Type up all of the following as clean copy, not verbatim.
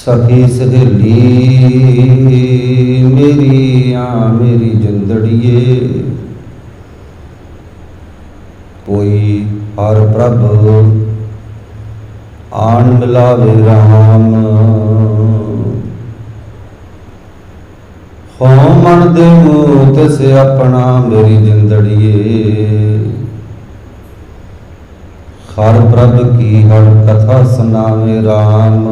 सखी सहेली मेरी मेरी जिंदड़िए, कोई हर प्रभ आन मिलावे राम। हो मन दे मुँह तिस अपना मेरी जिंदड़िए, हर प्रभ की हर कथा सुनावे राम।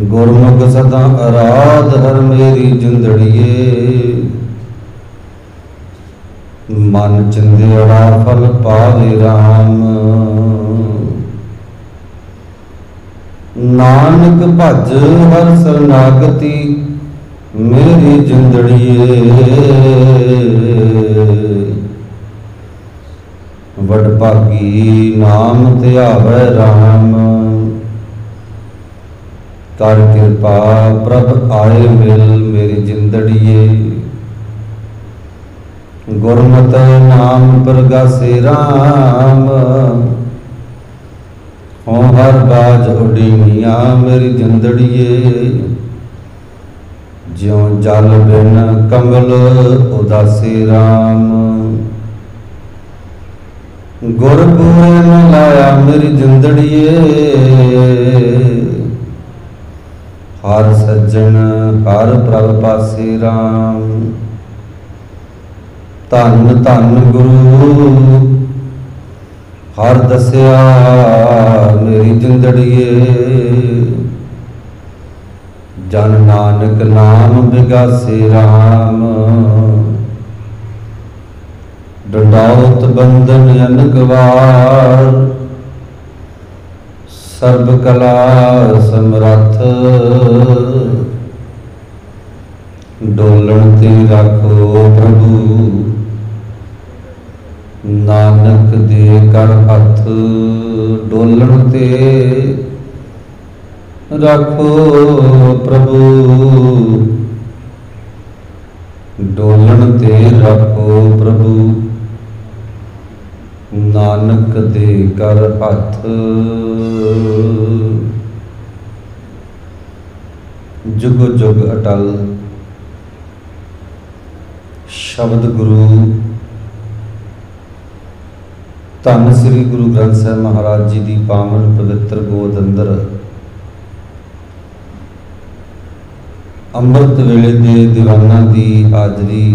गुरमुख सदा आराध हर मेरी जिंदड़िए, मन चिंदेड़ा फल पावे राम। नानक भज हर शरणागति मेरी जिंदड़िए, वडभागी नाम ध्यावै राम। कर कृपा प्रभ आए मिल मेरी जिंदड़िए, गुरमत नाम प्रगासे राम। हो हर बाज उडीनिया मेरी जिंदड़िए, ज्यों जल बिन कमल उदासे राम। गुर पूरे न लाया मेरी जिंदड़िए, हर सज्जन हर प्रभ पासे राम। धन धन गुरु हर दसिया मेरी जिंदड़िए, जन नानक नाम बिगासे राम। डंडाउत बंधन अनक वार, सर्ब कला समरथ। डोलन ते राखो प्रभु, नानक दे कर हथ। डोलन ते राखो प्रभु, डोलन ते राखो प्रभु, नानक दे कर हथ। जुग जुग अटल शब्द गुरु धन श्री गुरु ग्रंथ साहिब महाराज जी की पावन पवित्र गोद अंदर अमृत वेले दे दीवाना की हाजरी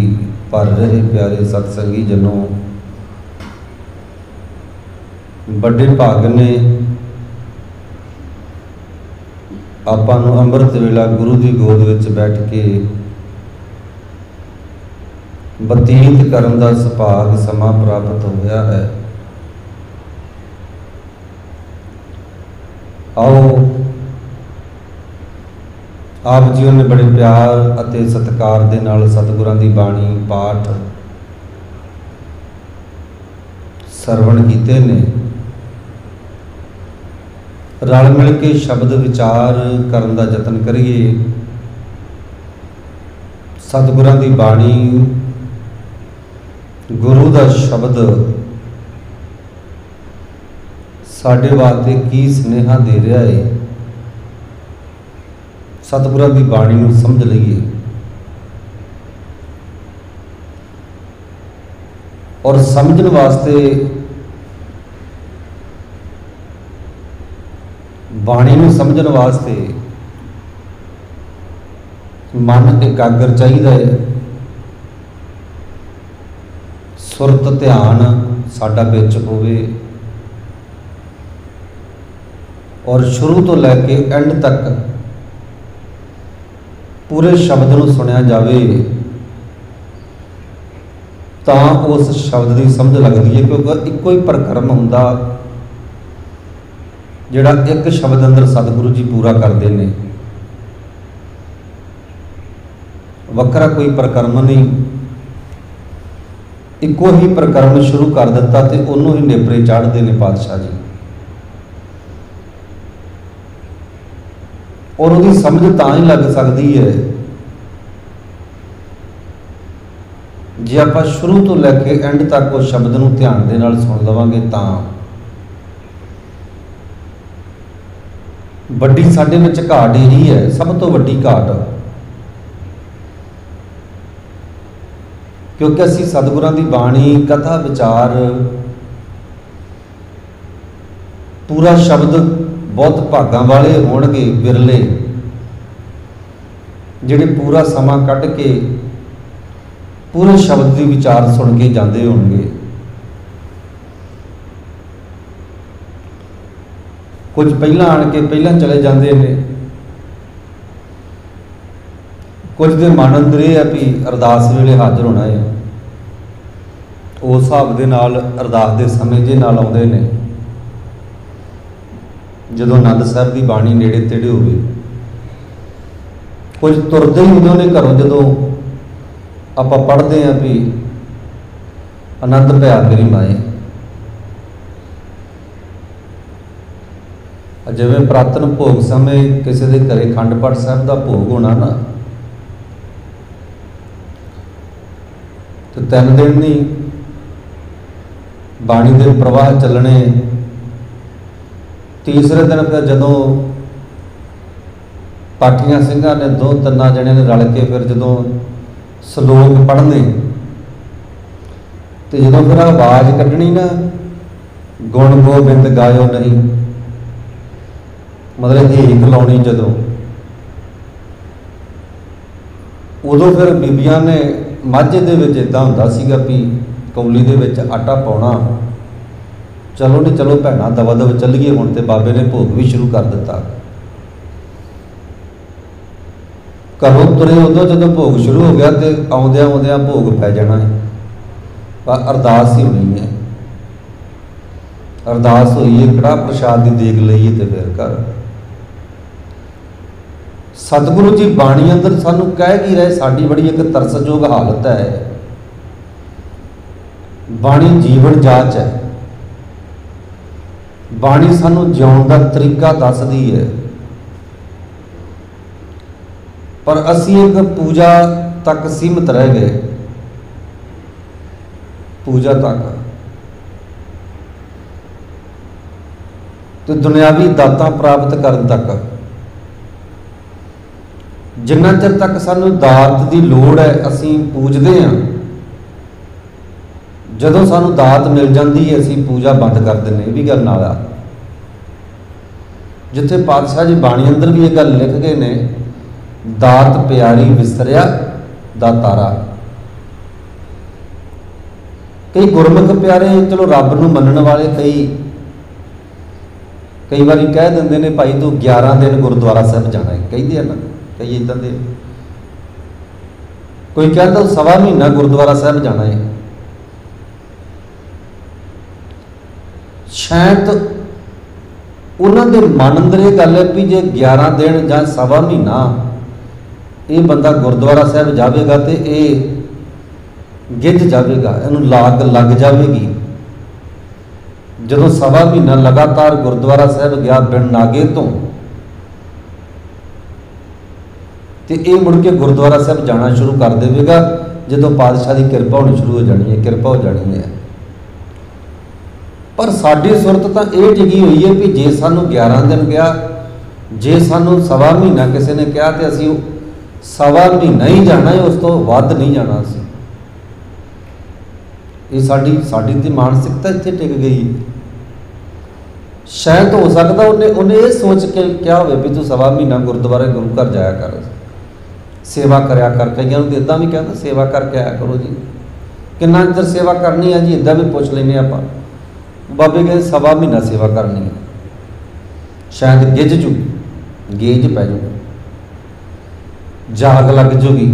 भर रहे प्यारे सतसंगी जनों, बड़े भाग ने आपां नूं अमृत वेला गुरु की गोद विच बैठ के बतीत करन दा सुभाग समा प्राप्त होया है। आओ आप जी ने बड़े प्यार अते सत्कार दे नाल सतगुरां दी बाणी पाठ सरवण कीते ने। रल मिल के शब्द विचार करन दा यतन करिए। सतगुरां दी बाणी गुरु दा शब्द साडे वास्ते की स्नेहा दे रहा है, सतगुरां दी बाणी नूं समझ लईए और समझण वास्ते बाणी नूं समझण वास्ते मन एकाग्र चाहिए है। सुरत ध्यान साडा विच होवे और शुरू तो लैके एंड तक पूरे शब्द नूं सुनिया जावे तां उस शब्द की समझ लगती है, क्योंकि इक्को ही प्रकर्म हुंदा जिहड़ा एक शब्द अंदर सतगुरु जी पूरा करते हैं। वखरा कोई प्रकर्म नहीं, इक्को ही प्रकर्म शुरू कर दिता तो उन्होंने ही नेपरे चाढ़ते हैं पातशाह जी। और उसकी समझ तां ही लग सकती है जे आप शुरू तो लैके एंड तक उस शब्द नूं ध्यान दे नाल सुन लवांगे तां। ਵੱਡੀ ਸਾਡੇ ਵਿੱਚ ਘਾਟ ਇਹੀ ਹੈ, ਸਭ ਤੋਂ ਵੱਡੀ ਘਾਟ, ਕਿਉਂਕਿ ਅਸੀਂ ਸਤਿਗੁਰਾਂ ਦੀ ਬਾਣੀ, ਕਥਾ ਵਿਚਾਰ, ਪੂਰਾ ਸ਼ਬਦ, ਬਹੁਤ ਭਾਗਾਂ ਵਾਲੇ ਹੋਣਗੇ ਬਿਰਲੇ ਜਿਹੜੇ ਪੂਰਾ ਸਮਾਂ ਕੱਢ ਕੇ ਪੂਰੇ ਸ਼ਬਦ ਦੀ ਵਿਚਾਰ ਸੁਣ ਕੇ ਜਾਂਦੇ ਹੋਣਗੇ। ਕੁਝ ਪਹਿਲਾਂ ਆਣ ਕੇ ਪਹਿਲਾਂ ਚਲੇ ਜਾਂਦੇ ਨੇ, ਕੁਝ ਦੇ ਮਨ ਅੰਦਰ ਇਹ ਹੈ ਵੀ ਅਰਦਾਸ ਵੇਲੇ ਹਾਜ਼ਰ ਹੋਣਾ ਹੈ, ਉਸ ਹਿਸਾਬ ਦੇ ਨਾਲ ਅਰਦਾਸ ਦੇ ਸਮੇਂ ਦੇ ਨਾਲ ਆਉਂਦੇ ਨੇ। ਜਦੋਂ ਆਨੰਦ ਸਾਹਿਬ ਦੀ ਬਾਣੀ ਨੇੜੇ ਤੇੜੇ ਹੋਵੇ, ਕੁਝ ਤੁਰਦੇ ਹੀ ਹੁੰਦੇ ਨੇ ਘਰੋਂ, ਜਦੋਂ ਆਪਾਂ ਪੜ੍ਹਦੇ ਹਾਂ ਵੀ ਆਨੰਦ ਭਿਆ ਮੇਰੀ ਮਾਏ, ਜਿਵੇਂ ਪ੍ਰਾਤਨ ਭੋਗ ਸਮੇਂ ਕਿਸੇ ਦੇ ਘਰੇ ਅਖੰਡ ਪਾਠ ਸਾਹਿਬ ਦਾ ਭੋਗ ਹੋਣਾ ਨਾ, ਤੇ 3 ਦਿਨ ਨਹੀਂ ਬਾਣੀ ਦੇ ਪ੍ਰਵਾਹ ਚੱਲਣੇ। ਤੀਸਰੇ ਦਿਨ ਫਿਰ ਜਦੋਂ ਪਾਠੀਆਂ ਸਿੰਘਾਂ ਨੇ 2-3 ਜਣਿਆਂ ਨੇ ਰਲ ਕੇ ਫਿਰ ਜਦੋਂ ਸ਼ਲੋਕ ਪੜ੍ਹਨੇ, ਤੇ ਜਦੋਂ ਫਿਰ ਆਵਾਜ਼ ਕੱਢਣੀ ਨਾ, ਗੁਣ ਗੋਬਿੰਦ ਗਾਇਓ ਨਹੀਂ, ਮਤਲਬ ਹੀਕ ਲਾਉਣੀ, ਜਦੋਂ ਉਦੋਂ ਫਿਰ ਬੀਬੀਆਂ ਨੇ ਮਾਝੇ ਦੇ ਵਿੱਚ ਇੱਦਾਂ ਹੁੰਦਾ ਸੀਗਾ ਵੀ ਕੌਲੀ ਦੇ ਵਿੱਚ ਆਟਾ ਪਾਉਣਾ, ਚਲੋ ਨਹੀਂ ਚਲੋ ਭੈਣਾਂ ਦਵਾ ਦਵ ਚੱਲੀਏ ਹੁਣ, ਤੇ ਬਾਬੇ ਨੇ ਭੋਗ ਵੀ ਸ਼ੁਰੂ ਕਰ ਦਿੱਤਾ। ਘਰੋਂ ਤੁਰੇ ਉਦੋਂ ਜਦੋਂ ਭੋਗ ਸ਼ੁਰੂ ਹੋ ਗਿਆ, ਤੇ ਆਉਂਦਿਆਂ ਆਉਂਦਿਆਂ ਭੋਗ ਪੈ ਜਾਣਾ ਹੈ, ਪਰ ਅਰਦਾਸ ਹੀ ਹੋਣੀ ਹੈ। ਅਰਦਾਸ ਹੋਈ ਹੈ, ਕੜਾਹ ਪ੍ਰਸ਼ਾਦ ਦੀ ਦੇਗ ਲਈਏ ਤੇ ਫਿਰ ਕਰ। ਸਤਿਗੁਰੂ ਜੀ ਬਾਣੀ ਅੰਦਰ ਸਾਨੂੰ ਕਹਿ ਕੀ ਰਹੇ, ਸਾਡੀ ਬੜੀ ਇੱਕ ਤਰਸਯੋਗ ਹਾਲਤ ਹੈ। ਬਾਣੀ ਜੀਵਨ ਜਾਚ ਹੈ, ਬਾਣੀ ਸਾਨੂੰ ਜਿਉਣ ਦਾ ਤਰੀਕਾ ਦੱਸਦੀ ਹੈ, ਪਰ ਅਸੀਂ ਇੱਕ ਪੂਜਾ ਤੱਕ ਸੀਮਿਤ ਰਹਿ ਗਏ, ਪੂਜਾ ਤੱਕ, ਤੇ ਦੁਨਿਆਵੀ ਦਾਤਾਂ ਪ੍ਰਾਪਤ ਕਰਨ ਤੱਕ। ਜਿੰਨਾ ਚਿਰ ਤੱਕ ਸਾਨੂੰ ਦਾਤ ਦੀ ਲੋੜ ਹੈ ਅਸੀਂ ਪੂਜਦੇ ਹਾਂ, ਜਦੋਂ ਸਾਨੂੰ ਦਾਤ ਮਿਲ ਜਾਂਦੀ ਹੈ ਅਸੀਂ ਪੂਜਾ ਬੰਦ ਕਰ ਦਿੰਦੇ। ਇਹ ਵੀ ਗੱਲ ਨਾਲ ਆ, ਜਿੱਥੇ ਪਾਤਸ਼ਾਹ ਜੀ ਬਾਣੀ ਅੰਦਰ ਵੀ ਇਹ ਗੱਲ ਲਿਖ ਗਏ ਨੇ, ਦਾਤ ਪਿਆਰੀ ਵਿਸਰਿਆ ਦਾਤਾਰਾ। ਕਈ ਗੁਰਮੁਖ ਪਿਆਰੇ, ਚਲੋ ਰੱਬ ਨੂੰ ਮੰਨਣ ਵਾਲੇ ਕਈ ਵਾਰੀ ਕਹਿ ਦਿੰਦੇ ਨੇ ਭਾਈ ਤੂੰ 11 ਦਿਨ ਗੁਰਦੁਆਰਾ ਸਾਹਿਬ ਜਾਣਾ ਹੈ, ਕਹਿੰਦੇ ਆ ਨਾ ਕਈ ਇੱਦਾਂ ਦੇ। ਕੋਈ ਕਹਿੰਦਾ 1.25 ਮਹੀਨਾ ਗੁਰਦੁਆਰਾ ਸਾਹਿਬ ਜਾਣਾ ਹੈ, ਸ਼ਾਇਦ ਉਹਨਾਂ ਦੇ ਮਨ ਅੰਦਰ ਇਹ ਗੱਲ ਹੈ ਵੀ ਜੇ 11 ਦਿਨ ਜਾਂ 1.25 ਮਹੀਨਾ ਇਹ ਬੰਦਾ ਗੁਰਦੁਆਰਾ ਸਾਹਿਬ ਜਾਵੇਗਾ ਤੇ ਇਹ ਗਿੱਝ ਜਾਵੇਗਾ, ਇਹਨੂੰ ਲਾਗ ਲੱਗ ਜਾਵੇਗੀ। ਜਦੋਂ 1.25 ਮਹੀਨਾ ਲਗਾਤਾਰ ਗੁਰਦੁਆਰਾ ਸਾਹਿਬ ਗਿਆ ਬਿਨ ਨਾਗੇ ਤੋਂ, ਤੇ ਇਹ ਮੁੜ ਕੇ ਗੁਰਦੁਆਰਾ ਸਾਹਿਬ ਜਾਣਾ ਸ਼ੁਰੂ ਕਰ ਦੇਵੇਗਾ ਜਦੋਂ ਪਾਤਸ਼ਾਹ ਦੀ ਕਿਰਪਾ ਹੋਣੀ ਸ਼ੁਰੂ ਹੋ ਜਾਣੀ ਹੈ, ਕਿਰਪਾ ਹੋ ਜਾਣੀ ਹੈ। ਪਰ ਸਾਡੀ ਸੁਰਤ ਤਾਂ ਇਹ ਟਿਕੀ ਹੋਈ ਹੈ ਵੀ ਜੇ ਸਾਨੂੰ 11 ਦਿਨ ਗਿਆ, ਜੇ ਸਾਨੂੰ 1.25 ਮਹੀਨਾ ਕਿਸੇ ਨੇ ਕਿਹਾ, ਤੇ ਅਸੀਂ 1.25 ਮਹੀਨਾ ਹੀ ਜਾਣਾ ਹੈ, ਉਸ ਤੋਂ ਵੱਧ ਨਹੀਂ ਜਾਣਾ ਅਸੀਂ। ਇਹ ਸਾਡੀ ਤੇ ਮਾਨਸਿਕਤਾ ਇੱਥੇ ਟਿਕ ਗਈ। ਸ਼ਾਇਦ ਹੋ ਸਕਦਾ ਉਹਨੇ ਇਹ ਸੋਚ ਕੇ ਕਿਹਾ ਹੋਵੇ ਵੀ ਤੂੰ 1.25 ਮਹੀਨਾ ਗੁਰਦੁਆਰੇ ਗੁਰੂ ਘਰ ਜਾਇਆ ਕਰ, ਸੇਵਾ ਕਰਿਆ ਕਰ। ਕਈਆਂ ਨੂੰ ਤਾਂ ਇੱਦਾਂ ਵੀ ਕਹਿੰਦਾ ਸੇਵਾ ਕਰਕੇ ਆਇਆ ਕਰੋ ਜੀ। ਕਿੰਨਾ ਚਿਰ ਸੇਵਾ ਕਰਨੀ ਹੈ ਜੀ, ਇੱਦਾਂ ਵੀ ਪੁੱਛ ਲੈਂਦੇ ਆਪਾਂ। ਬਾਬੇ ਕਹਿੰਦੇ 1.25 ਮਹੀਨਾ ਸੇਵਾ ਕਰਨੀ ਹੈ, ਸ਼ਾਇਦ ਗਿੱਝ ਜੂ, ਗੇਜ ਪੈ ਜੂ, ਜਾਗ ਲੱਗ ਜੂਗੀ।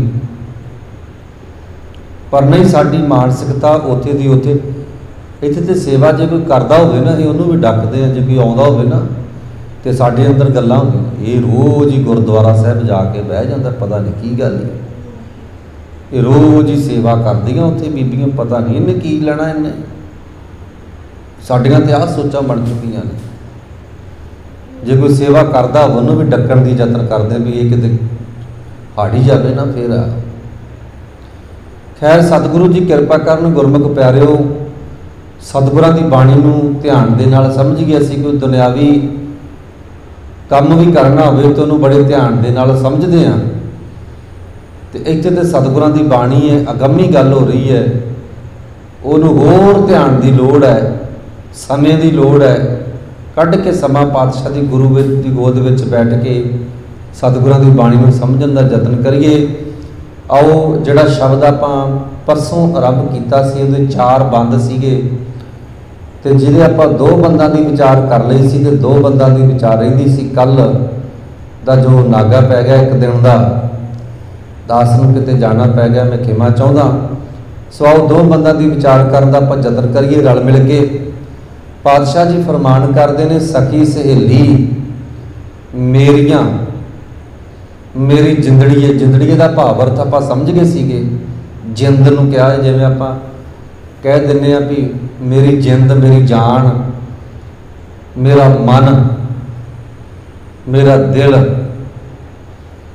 ਪਰ ਨਹੀਂ, ਸਾਡੀ ਮਾਨਸਿਕਤਾ ਉੱਥੇ ਦੀ ਉੱਥੇ। ਇੱਥੇ ਤੇ ਸੇਵਾ ਜੇ ਕੋਈ ਕਰਦਾ ਹੋਵੇ ਨਾ, ਇਹ ਉਹਨੂੰ ਵੀ ਡੱਕਦੇ ਆ। ਜੇ ਕੋਈ ਆਉਂਦਾ ਹੋਵੇ ਨਾ, ਤੇ ਸਾਡੇ ਅੰਦਰ ਗੱਲਾਂ ਹੁੰਦੀਆਂ, ਇਹ ਰੋਜ਼ ਹੀ ਗੁਰਦੁਆਰਾ ਸਾਹਿਬ ਜਾ ਕੇ ਬਹਿ ਜਾਂਦਾ, ਪਤਾ ਨਹੀਂ ਕੀ ਗੱਲ ਹੈ, ਇਹ ਰੋਜ਼ ਹੀ ਸੇਵਾ ਕਰਦੀਆਂ ਉੱਥੇ ਬੀਬੀਆਂ, ਪਤਾ ਨਹੀਂ ਇਹਨੇ ਕੀ ਲੈਣਾ ਇਹਨੇ। ਸਾਡੀਆਂ ਤੇ ਆਹ ਸੋਚਾਂ ਬਣ ਚੁੱਕੀਆਂ ਨੇ। ਜੇ ਕੋਈ ਸੇਵਾ ਕਰਦਾ ਉਹਨੂੰ ਵੀ ਡੱਕਣ ਦੀ ਯਤਨ ਕਰਦੇ ਵੀ ਇਹ ਕਿਤੇ ਹਾੜੀ ਜਾਵੇ ਨਾ ਫਿਰ ਆ। ਖੈਰ, ਸਤਿਗੁਰੂ ਜੀ ਕਿਰਪਾ ਕਰਨ। ਗੁਰਮੁਖ ਪਿਆਰਿਓ, ਸਤਿਗੁਰਾਂ ਦੀ ਬਾਣੀ ਨੂੰ ਧਿਆਨ ਦੇ ਨਾਲ ਸਮਝ ਗਏ ਅਸੀਂ। ਕੋਈ ਦੁਨਿਆਵੀ ਕੰਮ ਵੀ ਕਰਨਾ ਹੋਵੇ ਤਾਂ ਉਹਨੂੰ ਬੜੇ ਧਿਆਨ ਦੇ ਨਾਲ ਸਮਝਦੇ ਹਾਂ। ਤੇ ਇੱਥੇ ਤੇ ਸਤਿਗੁਰਾਂ ਦੀ ਬਾਣੀ ਹੈ, ਅਗੰਮੀ ਗੱਲ ਹੋ ਰਹੀ ਹੈ, ਉਹਨੂੰ ਹੋਰ ਧਿਆਨ ਦੀ ਲੋੜ ਹੈ, ਸਮੇਂ ਦੀ ਲੋੜ ਹੈ। ਕੱਢ ਕੇ ਸਮਾਂ ਪਾਤਸ਼ਾਹ ਦੀ ਗੁਰੂ ਦੀ ਗੋਦ ਵਿੱਚ ਬੈਠ ਕੇ ਸਤਿਗੁਰਾਂ ਦੀ ਬਾਣੀ ਨੂੰ ਸਮਝਣ ਦਾ ਯਤਨ ਕਰੀਏ। ਆਓ ਜਿਹੜਾ ਸ਼ਬਦ ਆਪਾਂ ਪਰਸੋਂ ਆਰੰਭ ਕੀਤਾ ਸੀ, ਉਹਦੇ 4 ਬੰਦ ਸੀਗੇ, ਤੇ ਜਿਹਦੇ ਆਪਾਂ 2 ਬੰਦਾਂ ਦੀ ਵਿਚਾਰ ਕਰ ਲਈ ਸੀ, ਤੇ 2 ਬੰਦਾਂ ਦੀ ਵਿਚਾਰ ਰਹਿੰਦੀ ਸੀ। ਕੱਲ ਦਾ ਜੋ ਨਾਗਾ ਪੈ ਗਿਆ ਇੱਕ ਦਿਨ ਦਾ, ਦਾਸ ਨੂੰ ਕਿਤੇ ਜਾਣਾ ਪੈ ਗਿਆ, ਮੈਂ ਖਿਮਾ ਚਾਹੁੰਦਾ। ਸੋ ਆਓ 2 ਬੰਦਾਂ ਦੀ ਵਿਚਾਰ ਕਰਨ ਦਾ ਆਪਾਂ ਯਤਨ ਕਰੀਏ ਰਲ ਮਿਲ ਕੇ। ਪਾਤਸ਼ਾਹ ਜੀ ਫਰਮਾਨ ਕਰਦੇ ਨੇ, ਸਖੀ ਸਹੇਲੀ ਮੇਰੀਆਂ, ਮੇਰੀ ਜਿੰਦੜੀ ਹੈ। ਜਿੰਦੜੀ ਦਾ ਭਾਵ ਅਰਥ ਆਪਾਂ ਸਮਝ ਗਏ ਸੀਗੇ। ਜਿੰਦ ਨੂੰ ਕਿਹਾ, ਜਿਵੇਂ ਆਪਾਂ ਕਹਿ ਦਿੰਦੇ ਹਾਂ ਵੀ ਮੇਰੀ ਜਿੰਦ, ਮੇਰੀ ਜਾਨ, ਮੇਰਾ ਮਨ, ਮੇਰਾ ਦਿਲ,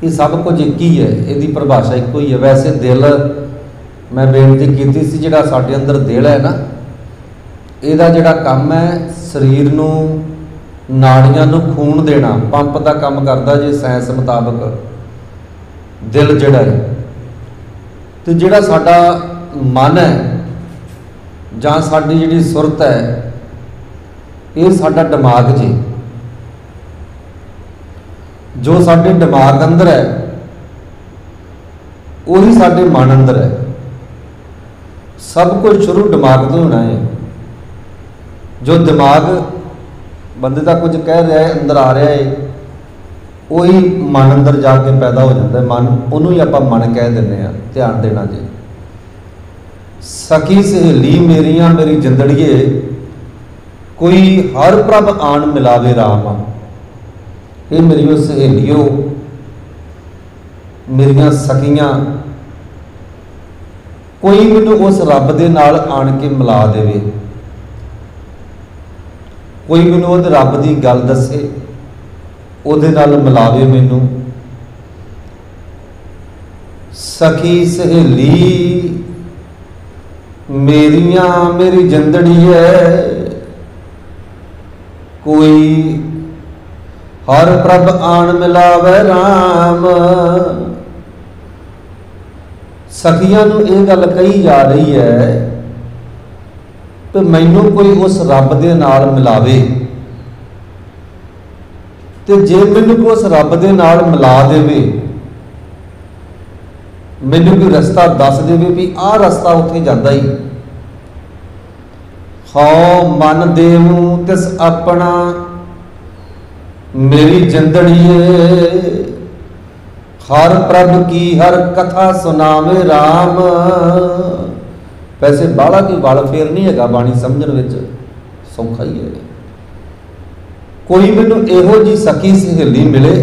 ਇਹ ਸਭ ਕੁਝ ਇੱਕ ਹੀ ਹੈ, ਇਹਦੀ ਪਰਿਭਾਸ਼ਾ ਇੱਕੋ ਹੀ ਹੈ। ਵੈਸੇ ਦਿਲ, ਮੈਂ ਬੇਨਤੀ ਕੀਤੀ ਸੀ, ਜਿਹੜਾ ਸਾਡੇ ਅੰਦਰ ਦਿਲ ਹੈ ਨਾ, ਇਹਦਾ ਜਿਹੜਾ ਕੰਮ ਹੈ ਸਰੀਰ ਨੂੰ, ਨਾੜੀਆਂ ਨੂੰ ਖੂਨ ਦੇਣਾ, ਪੰਪ ਦਾ ਕੰਮ ਕਰਦਾ ਜੇ ਸਾਇੰਸ ਮੁਤਾਬਕ ਦਿਲ ਜਿਹੜਾ ਹੈ। ਤੇ ਜਿਹੜਾ ਸਾਡਾ ਮਨ ਹੈ ਜਾਂ ਸਾਡੀ ਜਿਹੜੀ ਸੁਰਤ ਹੈ, ਇਹ ਸਾਡਾ ਦਿਮਾਗ ਜੀ। ਜੋ ਸਾਡੇ ਦਿਮਾਗ ਅੰਦਰ ਹੈ ਉਹੀ ਸਾਡੇ ਮਨ ਅੰਦਰ ਹੈ। ਸਭ ਕੁਝ ਸ਼ੁਰੂ ਦਿਮਾਗ ਤੋਂ ਹੋਣਾ ਹੈ। ਜੋ ਦਿਮਾਗ ਬੰਦੇ ਦਾ ਕੁਝ ਕਹਿ ਰਿਹਾ ਹੈ, ਅੰਦਰ ਆ ਰਿਹਾ ਹੈ, ਉਹੀ ਮਨ ਅੰਦਰ ਜਾ ਕੇ ਪੈਦਾ ਹੋ ਜਾਂਦਾ ਹੈ। ਮਨ, ਉਹਨੂੰ ਹੀ ਆਪਾਂ ਮਨ ਕਹਿ ਦਿੰਦੇ ਹਾਂ। ਧਿਆਨ ਦੇਣਾ ਜੀ। ਸਖੀ ਸਹੇਲੀ ਮੇਰੀਆਂ, ਮੇਰੀ ਜਿੰਦੜੀਏ, ਕੋਈ ਹਰ ਪ੍ਰਭ ਆਣ ਮਿਲਾਵੇ ਰਾਮ। ਇਹ ਮੇਰੀਓ ਸਹੇਲੀਓ, ਮੇਰੀਆਂ ਸਖੀਆਂ, ਕੋਈ ਮੈਨੂੰ ਉਸ ਰੱਬ ਦੇ ਨਾਲ ਆਣ ਕੇ ਮਿਲਾ ਦੇਵੇ, ਕੋਈ ਮੈਨੂੰ ਉਹਦੇ ਰੱਬ ਦੀ ਗੱਲ ਦੱਸੇ, ਉਹਦੇ ਨਾਲ ਮਿਲਾਵੇ ਮੈਨੂੰ। ਸਖੀ ਸਹੇਲੀ ਮੇਰੀਆਂ, ਮੇਰੀ ਜਿੰਦੜੀ ਹੈ, ਕੋਈ ਹਰ ਪ੍ਰਭ ਆਣ ਮਿਲਾਵੇ ਰਾਮ। ਸਖੀਆਂ ਨੂੰ ਇਹ ਗੱਲ ਕਹੀ ਜਾ ਰਹੀ ਹੈ ਤੇ ਮੈਨੂੰ ਕੋਈ ਉਸ ਰੱਬ ਦੇ ਨਾਲ ਮਿਲਾਵੇ, ਤੇ ਜੇ ਮੈਨੂੰ ਕੋਈ ਉਸ ਰੱਬ ਦੇ ਨਾਲ ਮਿਲਾ ਦੇਵੇ, ਮੈਨੂੰ ਕੋਈ ਰਸਤਾ ਦੱਸ ਦੇਵੇ ਵੀ ਆਹ ਰਸਤਾ ਉੱਥੇ ਜਾਂਦਾ ਹੀ। ਹਉ ਮਨ ਦੇਵੂ ਤਿਸ ਆਪਣਾ, ਮੇਰੀ ਜਿੰਦੜੀਏ, ਹਰ ਪ੍ਰਭ ਕੀ ਹਰ ਕਥਾ ਸੁਣਾਵੇ ਰਾਮ। ਵੈਸੇ ਬਾਹਲਾ ਕੋਈ ਵਲ ਫੇਰ ਨਹੀਂ ਹੈਗਾ, ਬਾਣੀ ਸਮਝਣ ਵਿੱਚ ਸੌਖਾ ਹੀ ਹੈ। ਕੋਈ ਮੈਨੂੰ ਇਹੋ ਜਿਹੀ ਸਖੀ ਸਹੇਲੀ ਮਿਲੇ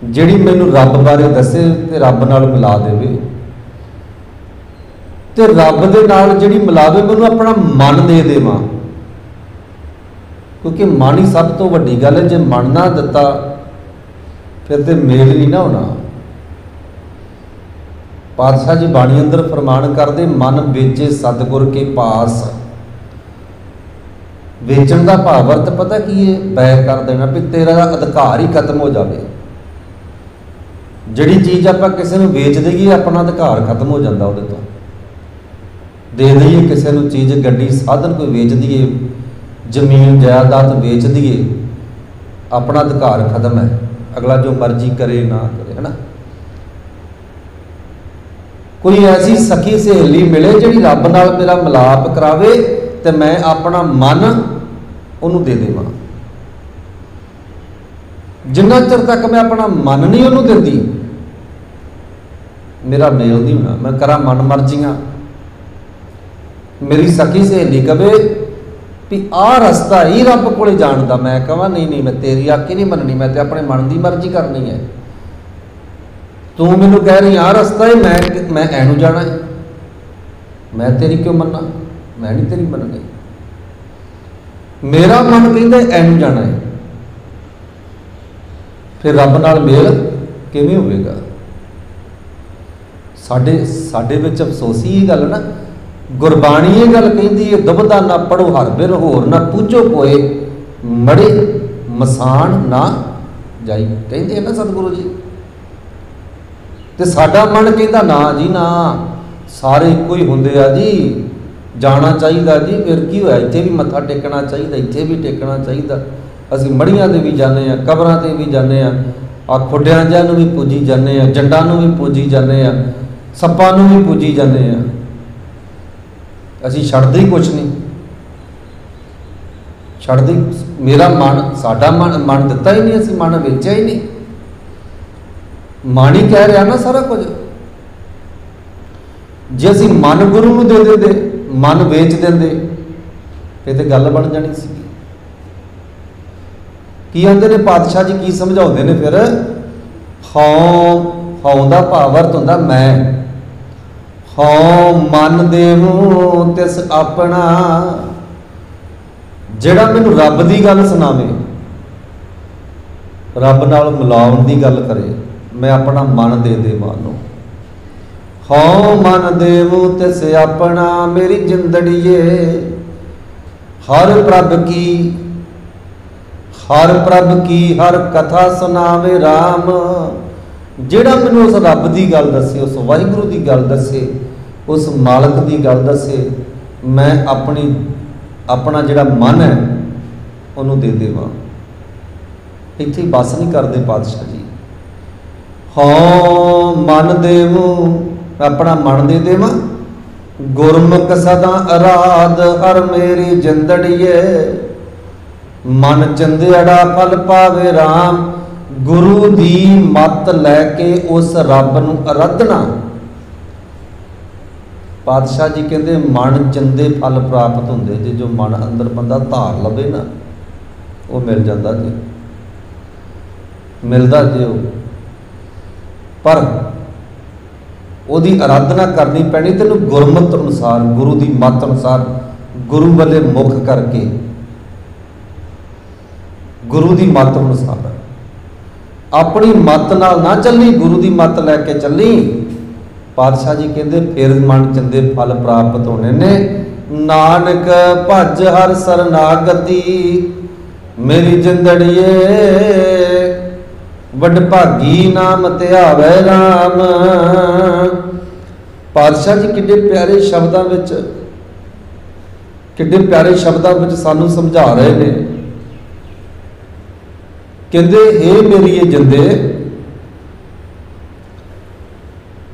ਜਿਹੜੀ ਮੈਨੂੰ ਰੱਬ ਬਾਰੇ ਦੱਸੇ ਤੇ ਰੱਬ ਨਾਲ ਮਿਲਾ ਦੇਵੇ, ਤੇ ਰੱਬ ਦੇ ਨਾਲ ਜਿਹੜੀ ਮਿਲਾਵੇ, ਮੈਨੂੰ ਆਪਣਾ ਮਨ ਦੇ ਦੇਵਾਂ। ਕਿਉਂਕਿ ਮਨ ਹੀ ਸਭ ਤੋਂ ਵੱਡੀ ਗੱਲ ਹੈ। ਜੇ ਮਨ ਨਾ ਦਿੱਤਾ ਫਿਰ ਤੇ ਮੇਲ ਨਹੀਂ ਨਾ ਹੋਣਾ। ਪਾਤਸ਼ਾਹ ਜੀ ਬਾਣੀ ਅੰਦਰ ਫਰਮਾਨ ਕਰਦੇ, ਮਨ ਵੇਚੇ ਸਤਿਗੁਰ ਕੇ ਪਾਸ। ਵੇਚਣ ਦਾ ਭਾਵ ਅਰਥ ਪਤਾ ਕੀ ਹੈ? ਬੈ ਕਰ ਦੇਣਾ, ਵੀ ਤੇਰਾ ਅਧਿਕਾਰ ਹੀ ਖਤਮ ਹੋ ਜਾਵੇ। ਜਿਹੜੀ ਚੀਜ਼ ਆਪਾਂ ਕਿਸੇ ਨੂੰ ਵੇਚ ਦੇਈਏ, ਆਪਣਾ ਅਧਿਕਾਰ ਖਤਮ ਹੋ ਜਾਂਦਾ ਉਹਦੇ ਤੋਂ। ਦੇ ਦਈਏ ਕਿਸੇ ਨੂੰ ਚੀਜ਼, ਗੱਡੀ, ਸਾਧਨ ਕੋਈ ਵੇਚ ਦਈਏ, ਜ਼ਮੀਨ ਜਾਇਦਾਦ ਵੇਚ ਦਈਏ, ਆਪਣਾ ਅਧਿਕਾਰ ਖਤਮ ਹੈ। ਅਗਲਾ ਜੋ ਮਰਜ਼ੀ ਕਰੇ ਨਾ ਕਰੇ, ਹੈ ਨਾ। ਕੋਈ ਐਸੀ ਸਖੀ ਸਹੇਲੀ ਮਿਲੇ ਜਿਹੜੀ ਰੱਬ ਨਾਲ ਮੇਰਾ ਮਿਲਾਪ ਕਰਾਵੇ ਤੇ ਮੈਂ ਆਪਣਾ ਮਨ ਉਹਨੂੰ ਦੇ ਦੇਵਾਂ। ਜਿੰਨਾ ਚਿਰ ਤੱਕ ਮੈਂ ਆਪਣਾ ਮਨ ਨਹੀਂ ਉਹਨੂੰ ਦਿੰਦੀ, ਮੇਰਾ ਮੇਲ ਨਹੀਂ ਹੋਣਾ। ਮੈਂ ਕਰਾਂ ਮਨ ਮਰਜ਼ੀਆਂ। ਮੇਰੀ ਸਖੀ ਸਹੇਲੀ ਕਵੇ ਵੀ ਆਹ ਰਸਤਾ ਹੀ ਰੱਬ ਕੋਲੇ ਜਾਣ ਦਾ, ਮੈਂ ਕਹਾਂ ਨਹੀਂ ਨਹੀਂ, ਮੈਂ ਤੇਰੀ ਆਖੀ ਨਹੀਂ ਮੰਨਣੀ, ਮੈਂ ਤੇ ਆਪਣੇ ਮਨ ਦੀ ਮਰਜ਼ੀ ਕਰਨੀ ਹੈ। ਤੂੰ ਮੈਨੂੰ ਕਹਿ ਰਹੀ ਆਹ ਰਸਤਾ ਹੈ, ਮੈਂ ਐਨੂੰ ਜਾਣਾ ਹੈ, ਮੈਂ ਤੇਰੀ ਕਿਉਂ ਮੰਨਾਂ? ਮੈਂ ਨਹੀਂ ਤੇਰੀ ਮੰਨਣੀ। ਮੇਰਾ ਮਨ ਕਹਿੰਦਾ ਐਨੂੰ ਜਾਣਾ ਹੈ, ਫਿਰ ਰੱਬ ਨਾਲ ਮੇਲ ਕਿਵੇਂ ਹੋਵੇਗਾ? ਸਾਡੇ ਵਿੱਚ ਅਫਸੋਸੀ ਇਹ ਗੱਲ ਨਾ, ਗੁਰਬਾਣੀ ਇਹ ਗੱਲ ਕਹਿੰਦੀ ਹੈ, ਦੁਬਦਾ ਨਾ ਪੜੋ ਹਰ ਬਿਰ ਹੋਰ ਨਾ ਪੂਜੋ ਕੋਏ, ਮੜੇ ਮਸਾਣ ਨਾ ਜਾਈ, ਕਹਿੰਦੇ ਨਾ ਸਤਿਗੁਰੂ ਜੀ। ਤੇ ਸਾਡਾ ਮਨ ਕਹਿੰਦਾ ਨਾ ਜੀ ਨਾ, ਸਾਰੇ ਇੱਕੋ ਹੀ ਹੁੰਦੇ ਆ ਜੀ, ਜਾਣਾ ਚਾਹੀਦਾ ਜੀ, ਫਿਰ ਕੀ ਹੋਇਆ, ਇੱਥੇ ਵੀ ਮੱਥਾ ਟੇਕਣਾ ਚਾਹੀਦਾ, ਇੱਥੇ ਵੀ ਟੇਕਣਾ ਚਾਹੀਦਾ। ਅਸੀਂ ਮੜੀਆਂ ਤੇ ਵੀ ਜਾਂਦੇ ਹਾਂ, ਕਬਰਾਂ ਤੇ ਵੀ ਜਾਂਦੇ ਹਾਂ, ਆ ਖੁੱਡਿਆਂ ਜਿਹਾਂ ਨੂੰ ਵੀ ਪੂਜੀ ਜਾਂਦੇ ਹਾਂ, ਜੰਡਾਂ ਨੂੰ ਵੀ ਪੂਜੀ ਜਾਂਦੇ ਹਾਂ, ਸੱਪਾਂ ਨੂੰ ਵੀ ਪੂਜੀ ਜਾਂਦੇ ਹਾਂ। ਅਸੀਂ ਛੱਡਦੇ ਹੀ ਕੁਛ ਨਹੀਂ, ਛੱਡਦੇ। ਮੇਰਾ ਮਨ, ਸਾਡਾ ਮਨ ਦਿੱਤਾ ਹੀ ਨਹੀਂ, ਅਸੀਂ ਮਨ ਵੇਚਿਆ ਹੀ ਨਹੀਂ। ਮਨ ਹੀ ਕਹਿ ਰਿਹਾ ਨਾ ਸਾਰਾ ਕੁਝ। ਜੇ ਅਸੀਂ ਮਨ ਗੁਰੂ ਨੂੰ ਦੇ ਦਿੰਦੇ, ਮਨ ਵੇਚ ਦਿੰਦੇ, ਇਹ ਤੇ ਗੱਲ ਬਣ ਜਾਣੀ ਸੀ। ਕੀ ਆਂਦੇ ਨੇ ਪਾਤਸ਼ਾਹ ਜੀ, ਕੀ ਸਮਝਾਉਂਦੇ ਨੇ ਫਿਰ? ਹਉ ਦਾ ਭਾਵ ਅਰਥ ਹੁੰਦਾ ਮੈਂ। ਹਉ ਮਨ ਦੇਵੂੰ ਤਿਸ ਆਪਣਾ, ਜਿਹੜਾ ਮੈਨੂੰ ਰੱਬ ਦੀ ਗੱਲ ਸੁਣਾਵੇ, ਰੱਬ ਨਾਲ ਮਿਲਾਉਣ ਦੀ ਗੱਲ ਕਰੇ, ਮੈਂ ਆਪਣਾ ਮਨ ਦੇ ਦੇਵਾਂ ਨੂੰ। ਹਉ ਮਨ ਦੇਵੂੰ ਤਿਸ ਆਪਣਾ, ਮੇਰੀ ਜਿੰਦੜੀਏ ਹਰ ਪ੍ਰਭ ਕੀ, ਹਰ ਪ੍ਰਭ ਕੀ ਹਰ ਕਥਾ ਸੁਣਾਵੇ ਰਾਮ। ਜਿਹੜਾ ਮੈਨੂੰ ਉਸ ਰੱਬ ਦੀ ਗੱਲ ਦੱਸੇ, ਉਸ ਵਾਹਿਗੁਰੂ ਦੀ ਗੱਲ ਦੱਸੇ, ਉਸ ਮਾਲਕ ਦੀ ਗੱਲ ਦੱਸੇ, ਮੈਂ ਆਪਣਾ ਜਿਹੜਾ ਮਨ ਹੈ ਉਹਨੂੰ ਦੇ ਦੇਵਾਂ। ਇੱਥੇ ਹੀ ਬਸ ਨਹੀਂ ਕਰਦੇ ਪਾਤਸ਼ਾਹ ਜੀ। ਹਉ ਮਨ ਦੇਵੂੰ, ਆਪਣਾ ਮਨ ਦੇ ਦੇਵਾਂ। ਗੁਰਮੁਖ ਸਦਾ ਅਰਾਧ ਹਰ ਮੇਰੀ ਜਿੰਦੜੀਏ, ਮਨ ਚੰਦਿਆੜਾ ਫਲ ਪਾਵੇ ਰਾਮ। ਗੁਰੂ ਦੀ ਮੱਤ ਲੈ ਕੇ ਉਸ ਰੱਬ ਨੂੰ ਅਰਾਧਨਾ। ਪਾਤਸ਼ਾਹ ਜੀ ਕਹਿੰਦੇ ਮਨ ਚੰਦੇ ਫਲ ਪ੍ਰਾਪਤ ਹੁੰਦੇ ਜੇ, ਜੋ ਮਨ ਅੰਦਰ ਬੰਦਾ ਧਾਰ ਲਵੇ ਨਾ, ਉਹ ਮਿਲ ਜਾਂਦਾ ਜੀ, ਮਿਲਦਾ ਜੇ ਉਹ। ਪਰ ਉਹਦੀ ਅਰਾਧਨਾ ਕਰਨੀ ਪੈਣੀ ਤੈਨੂੰ ਗੁਰਮਤਿ ਅਨੁਸਾਰ, ਗੁਰੂ ਦੀ ਮੱਤ ਅਨੁਸਾਰ, ਗੁਰੂ ਵੱਲੇ ਮੁਖ ਕਰਕੇ, ਗੁਰੂ ਦੀ ਮੱਤ ਅਨੁਸਾਰ। ਆਪਣੀ ਮੱਤ ਨਾਲ ਨਾ ਚੱਲੀ, ਗੁਰੂ ਦੀ ਮੱਤ ਲੈ ਕੇ ਚੱਲੀ। ਪਾਤਸ਼ਾਹ ਜੀ ਕਹਿੰਦੇ ਫਿਰ ਮਨ ਚੰਦੇ ਫਲ ਪ੍ਰਾਪਤ ਹੋਣੇ ਨੇ। ਨਾਨਕ ਭਜ ਹਰ ਸਰਨਾਗਤੀ, ਮੇਰੀ ਜਿੰਦੜੀਏ ਵੱਡ ਭਾਗੀ ਨਾਮ ਧਿਆਵੈ ਰਾਮ। ਪਾਤਸ਼ਾਹ ਜੀ ਕਿੱਡੇ ਪਿਆਰੇ ਸ਼ਬਦਾਂ ਵਿੱਚ, ਕਿੱਡੇ ਪਿਆਰੇ ਸ਼ਬਦਾਂ ਵਿੱਚ ਸਾਨੂੰ ਸਮਝਾ ਰਹੇ ਨੇ। ਕਹਿੰਦੇ ਹੇ ਮੇਰੀ ਇਹ ਜਿੰਦੇ,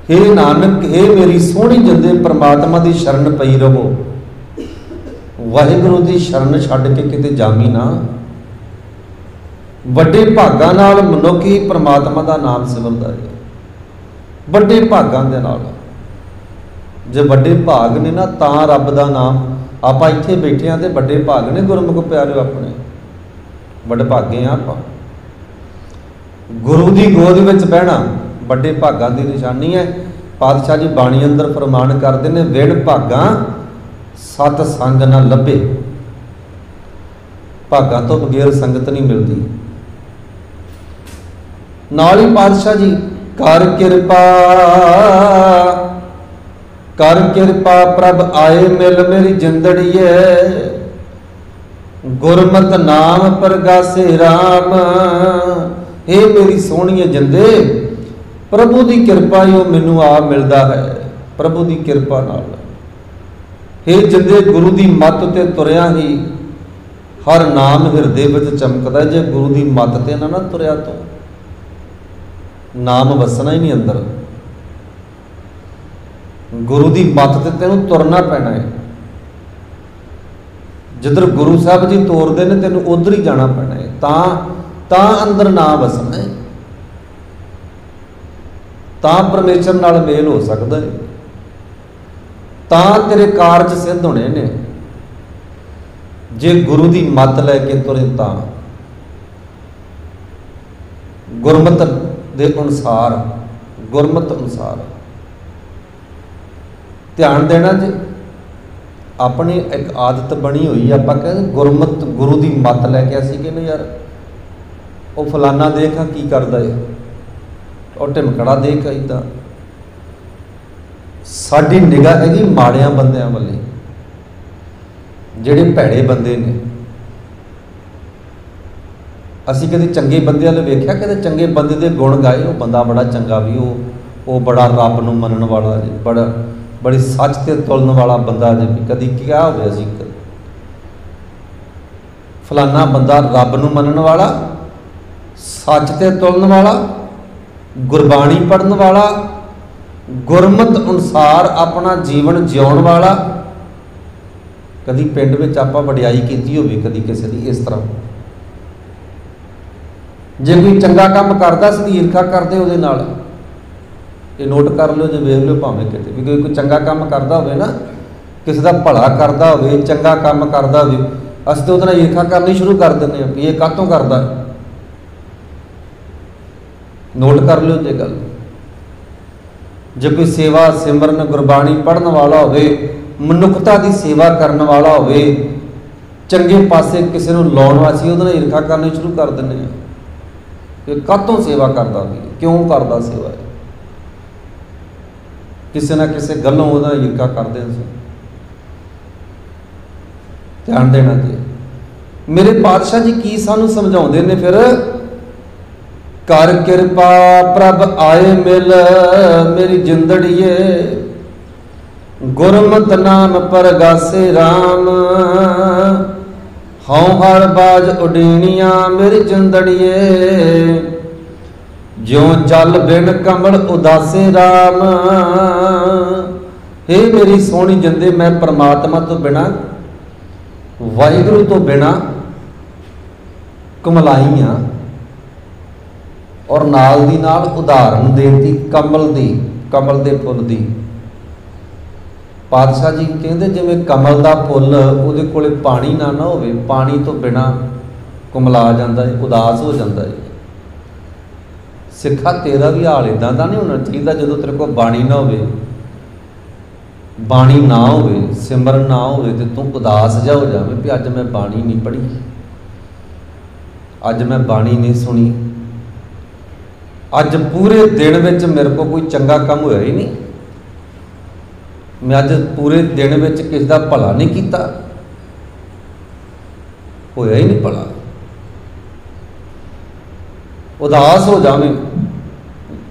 ਹੇ ਨਾਨਕ, ਹੇ ਮੇਰੀ ਸੋਹਣੀ ਜਿੰਦੇ, ਪ੍ਰਮਾਤਮਾ ਦੀ ਸ਼ਰਨ ਪਈ ਰਹੋ। ਵਾਹਿਗੁਰੂ ਦੀ ਸ਼ਰਨ ਛੱਡ ਕੇ ਕਿਤੇ ਜਾਮੀ ਨਾ। ਵੱਡੇ ਭਾਗਾਂ ਨਾਲ ਮਨੁੱਖ ਹੀ ਪ੍ਰਮਾਤਮਾ ਦਾ ਨਾਮ ਸਿਮਰਦਾ ਹੈ, ਵੱਡੇ ਭਾਗਾਂ ਦੇ ਨਾਲ। ਜੇ ਵੱਡੇ ਭਾਗ ਨੇ ਨਾ ਤਾਂ ਰੱਬ ਦਾ ਨਾਮ, ਆਪਾਂ ਇੱਥੇ ਬੈਠੇ ਹਾਂ ਤੇ ਵੱਡੇ ਭਾਗ ਨੇ ਗੁਰਮੁਖ ਪਿਆਰਿਓ ਆਪਣੇ, ਵੱਡੇ ਭਾਗੇ ਆ ਆਪਾਂ। ਗੁਰੂ ਦੀ ਗੋਦ ਵਿੱਚ ਬਹਿਣਾ ਵੱਡੇ ਭਾਗਾਂ ਦੀ ਨਿਸ਼ਾਨੀ ਹੈ। ਪਾਤਸ਼ਾਹ ਜੀ ਬਾਣੀ ਅੰਦਰ ਫਰਮਾਨ ਕਰਦੇ ਨੇ, ਵਿਣ ਭਾਗਾਂ ਸਤ ਸੰਗ ਨਾ ਲੱਭੇ। ਭਾਗਾਂ ਤੋਂ ਬਗੈਰ ਸੰਗਤ ਨਹੀਂ ਮਿਲਦੀ। ਨਾਲ ਹੀ ਪਾਤਸ਼ਾਹ ਜੀ ਕਰ ਕਿਰਪਾ, ਕਰ ਕਿਰਪਾ ਪ੍ਰਭ ਆਏ ਮਿਲ ਮੇਰੀ ਜਿੰਦੜੀਏ, ਗੁਰਮਤਿ ਨਾਮ ਪ੍ਰਗਾਸੇ ਰਾਮ। ਇਹ ਮੇਰੀ ਸੋਹਣੀਏ ਜਿੰਦੇ, ਪ੍ਰਭੂ ਦੀ ਕਿਰਪਾ ਹੀ ਉਹ ਮੈਨੂੰ ਆ ਮਿਲਦਾ ਹੈ, ਪ੍ਰਭੂ ਦੀ ਕਿਰਪਾ ਨਾਲ। ਇਹ ਜਿੰਦੇ ਗੁਰੂ ਦੀ ਮੱਤ ਤੇ ਤੁਰਿਆ ਹੀ ਹਰ ਨਾਮ ਹਿਰਦੇ ਵਿੱਚ ਚਮਕਦਾ। ਜੇ ਗੁਰੂ ਦੀ ਮੱਤ ਤੇ ਨਾ ਤੁਰਿਆ ਤੋ ਨਾਮ ਵਸਣਾ ਹੀ ਨਹੀਂ ਅੰਦਰ। ਗੁਰੂ ਦੀ ਮੱਤ ਤੇ ਤੈਨੂੰ ਤੁਰਨਾ ਪੈਣਾ ਹੈ। ਜਿੱਧਰ ਗੁਰੂ ਸਾਹਿਬ ਜੀ ਤੋਰਦੇ ਨੇ ਤੈਨੂੰ ਉਧਰ ਹੀ ਜਾਣਾ ਪੈਣਾ ਹੈ, ਤਾਂ ਅੰਦਰ ਨਾ ਵਸਣਾ ਹੈ, ਤਾਂ ਪਰਮੇਸ਼ਰ ਨਾਲ ਮੇਲ ਹੋ ਸਕਦਾ ਹੈ, ਤਾਂ ਤੇਰੇ ਕਾਰਜ ਸਿੱਧ ਹੋਣੇ ਨੇ। ਜੇ ਗੁਰੂ ਦੀ ਮੱਤ ਲੈ ਕੇ ਤੁਰੇ ਤਾਂ ਗੁਰਮਤਿ ਦੇ ਅਨੁਸਾਰ, ਗੁਰਮਤਿ ਅਨੁਸਾਰ ਧਿਆਨ ਦੇਣਾ। ਜੇ ਆਪਣੀ ਇੱਕ ਆਦਤ ਬਣੀ ਹੋਈ, ਆਪਾਂ ਕਹਿੰਦੇ ਗੁਰਮਤਿ, ਗੁਰੂ ਦੀ ਮੱਤ ਲੈ ਕੇ ਅਸੀਂ ਕਹਿੰਦੇ ਯਾਰ ਉਹ ਫਲਾਨਾ ਦੇਖ ਕੀ ਕਰਦਾ ਏ, ਉਹ ਢਿਮਕੜਾ ਦੇਖ ਇੱਦਾਂ। ਸਾਡੀ ਨਿਗਾਹ ਹੈਗੀ ਮਾੜਿਆਂ ਬੰਦਿਆਂ ਵੱਲੇ, ਜਿਹੜੇ ਭੈੜੇ ਬੰਦੇ ਨੇ। ਅਸੀਂ ਕਦੇ ਚੰਗੇ ਬੰਦੇ ਵਾਲੇ ਵੇਖਿਆ, ਕਦੇ ਚੰਗੇ ਬੰਦੇ ਦੇ ਗੁਣ ਗਾਏ, ਉਹ ਬੰਦਾ ਬੜਾ ਚੰਗਾ ਵੀ, ਉਹ ਬੜਾ ਰੱਬ ਨੂੰ ਮੰਨਣ ਵਾਲਾ ਜੀ, ਬੜੀ ਸੱਚ ਤੇ ਤੁਲਨ ਵਾਲਾ ਬੰਦਾ ਜੀ। ਵੀ ਕਦੀ ਕਿਹਾ ਹੋਵੇ ਅਸੀਂ ਫਲਾਨਾ ਬੰਦਾ ਰੱਬ ਨੂੰ ਮੰਨਣ ਵਾਲਾ, ਸੱਚ ਤੇ ਤੁਲਨ ਵਾਲਾ, ਗੁਰਬਾਣੀ ਪੜ੍ਹਨ ਵਾਲਾ, ਗੁਰਮਤ ਅਨੁਸਾਰ ਆਪਣਾ ਜੀਵਨ ਜਿਉਣ ਵਾਲਾ। ਕਦੀ ਪਿੰਡ ਵਿੱਚ ਆਪਾਂ ਵਡਿਆਈ ਕੀਤੀ ਹੋਵੇ ਕਦੀ ਕਿਸੇ ਦੀ ਇਸ ਤਰ੍ਹਾਂ? ਜੇ ਕੋਈ ਚੰਗਾ ਕੰਮ ਕਰਦਾ ਸੀ ਈਰਖਾ ਕਰਦੇ ਉਹਦੇ ਨਾਲ। ਇਹ ਨੋਟ ਕਰ ਲਿਓ, ਜੇ ਵੇਖ ਲਿਓ ਭਾਵੇਂ ਕਿਤੇ ਵੀ ਕੋਈ ਚੰਗਾ ਕੰਮ ਕਰਦਾ ਹੋਵੇ ਨਾ, ਕਿਸੇ ਦਾ ਭਲਾ ਕਰਦਾ ਹੋਵੇ, ਚੰਗਾ ਕੰਮ ਕਰਦਾ ਹੋਵੇ, ਅਸੀਂ ਤਾਂ ਉਹਦੇ ਨਾਲ ਈਰਖਾ ਕਰਨੀ ਸ਼ੁਰੂ ਕਰ ਦਿੰਦੇ ਹਾਂ ਵੀ ਇਹ ਕਾਹਤੋਂ ਕਰਦਾ। ਨੋਟ ਕਰ ਲਿਓ ਜੇ ਗੱਲ। ਜੇ ਕੋਈ ਸੇਵਾ ਸਿਮਰਨ ਗੁਰਬਾਣੀ ਪੜ੍ਹਨ ਵਾਲਾ ਹੋਵੇ, ਮਨੁੱਖਤਾ ਦੀ ਸੇਵਾ ਕਰਨ ਵਾਲਾ ਹੋਵੇ, ਚੰਗੇ ਪਾਸੇ ਕਿਸੇ ਨੂੰ ਲਾਉਣ ਵਾਸਤੇ, ਉਹਦੇ ਨਾਲ ਈਰਖਾ ਕਰਨੀ ਸ਼ੁਰੂ ਕਰ ਦਿੰਦੇ ਹਾਂ ਕਿ ਕਾਹਤੋਂ ਸੇਵਾ ਕਰਦਾ ਵੀ, ਕਿਉਂ ਕਰਦਾ ਸੇਵਾ। ਕਿਸੇ ਨਾ ਕਿਸੇ ਗੱਲੋਂ ਉਹਦਾ ਨਾਲ ਈਰਖਾ ਕਰਦੇ ਹਾਂ। ਧਿਆਨ ਦੇਣਾ ਜੀ। ਮੇਰੇ ਪਾਤਸ਼ਾਹ ਜੀ ਕੀ ਸਾਨੂੰ ਸਮਝਾਉਂਦੇ ਨੇ ਫਿਰ? ਕਰ ਕਿਰਪਾ ਪ੍ਰਭ ਆਏ ਮਿਲ ਮੇਰੀ ਜਿੰਦੜੀਏ, ਗੁਰਮਤਿ ਨਾਮ ਪਰਗਾਸੇ ਰਾਮ, ਹਉ ਹਰ ਬਾਜ ਉਡੀਣੀਆਂ ਮੇਰੀ ਜਿੰਦੜੀਏ, ਜਿਉ ਜਲ ਬਿਨ ਕਮਲ ਉਦਾਸੇ ਰਾਮ। ਹੇ ਮੇਰੀ ਸੋਹਣੀ ਜਿੰਦੇ, ਮੈਂ ਪਰਮਾਤਮਾ ਤੋਂ ਬਿਨਾਂ, ਵਾਹਿਗੁਰੂ ਤੋਂ ਬਿਨਾਂ ਕਮਲਾਈ ਹਾਂ। ਔਰ ਨਾਲ ਦੀ ਨਾਲ ਉਦਾਹਰਨ ਦੇਤੀ ਕਮਲ ਦੀ, ਕਮਲ ਦੇ ਫੁੱਲ ਦੀ। ਪਾਤਸ਼ਾਹ ਜੀ ਕਹਿੰਦੇ ਜਿਵੇਂ ਕਮਲ ਦਾ ਫੁੱਲ, ਉਹਦੇ ਕੋਲੇ ਪਾਣੀ ਨਾ ਹੋਵੇ, ਪਾਣੀ ਤੋਂ ਬਿਨਾਂ ਕੁਮਲਾ ਜਾਂਦਾ ਹੈ, ਉਦਾਸ ਹੋ ਜਾਂਦਾ ਹੈ। ਸਿੱਖਾ ਤੇਰਾ ਵੀ ਹਾਲ ਇੱਦਾਂ ਦਾ ਨਹੀਂ ਹੋਣਾ ਚਾਹੀਦਾ ਜਦੋਂ ਤੇਰੇ ਕੋਲ ਬਾਣੀ ਨਾ ਹੋਵੇ, ਬਾਣੀ ਨਾ ਹੋਵੇ, ਸਿਮਰਨ ਨਾ ਹੋਵੇ ਤੇ ਤੂੰ ਉਦਾਸ ਜਾ ਹੋ ਜਾਵੇਂ ਵੀ ਅੱਜ ਮੈਂ ਬਾਣੀ ਨਹੀਂ ਪੜ੍ਹੀ, ਅੱਜ ਮੈਂ ਬਾਣੀ ਨਹੀਂ ਸੁਣੀ, ਅੱਜ ਪੂਰੇ ਦਿਨ ਵਿੱਚ ਮੇਰੇ ਕੋਲ ਕੋਈ ਚੰਗਾ ਕੰਮ ਹੋਇਆ ਹੀ ਨਹੀਂ, ਮੈਂ ਅੱਜ ਪੂਰੇ ਦਿਨ ਵਿੱਚ ਕਿਸੇ ਦਾ ਭਲਾ ਨਹੀਂ ਕੀਤਾ, ਹੋਇਆ ਹੀ ਨਹੀਂ ਭਲਾ। ਉਦਾਸ ਹੋ ਜਾਵੇਂ,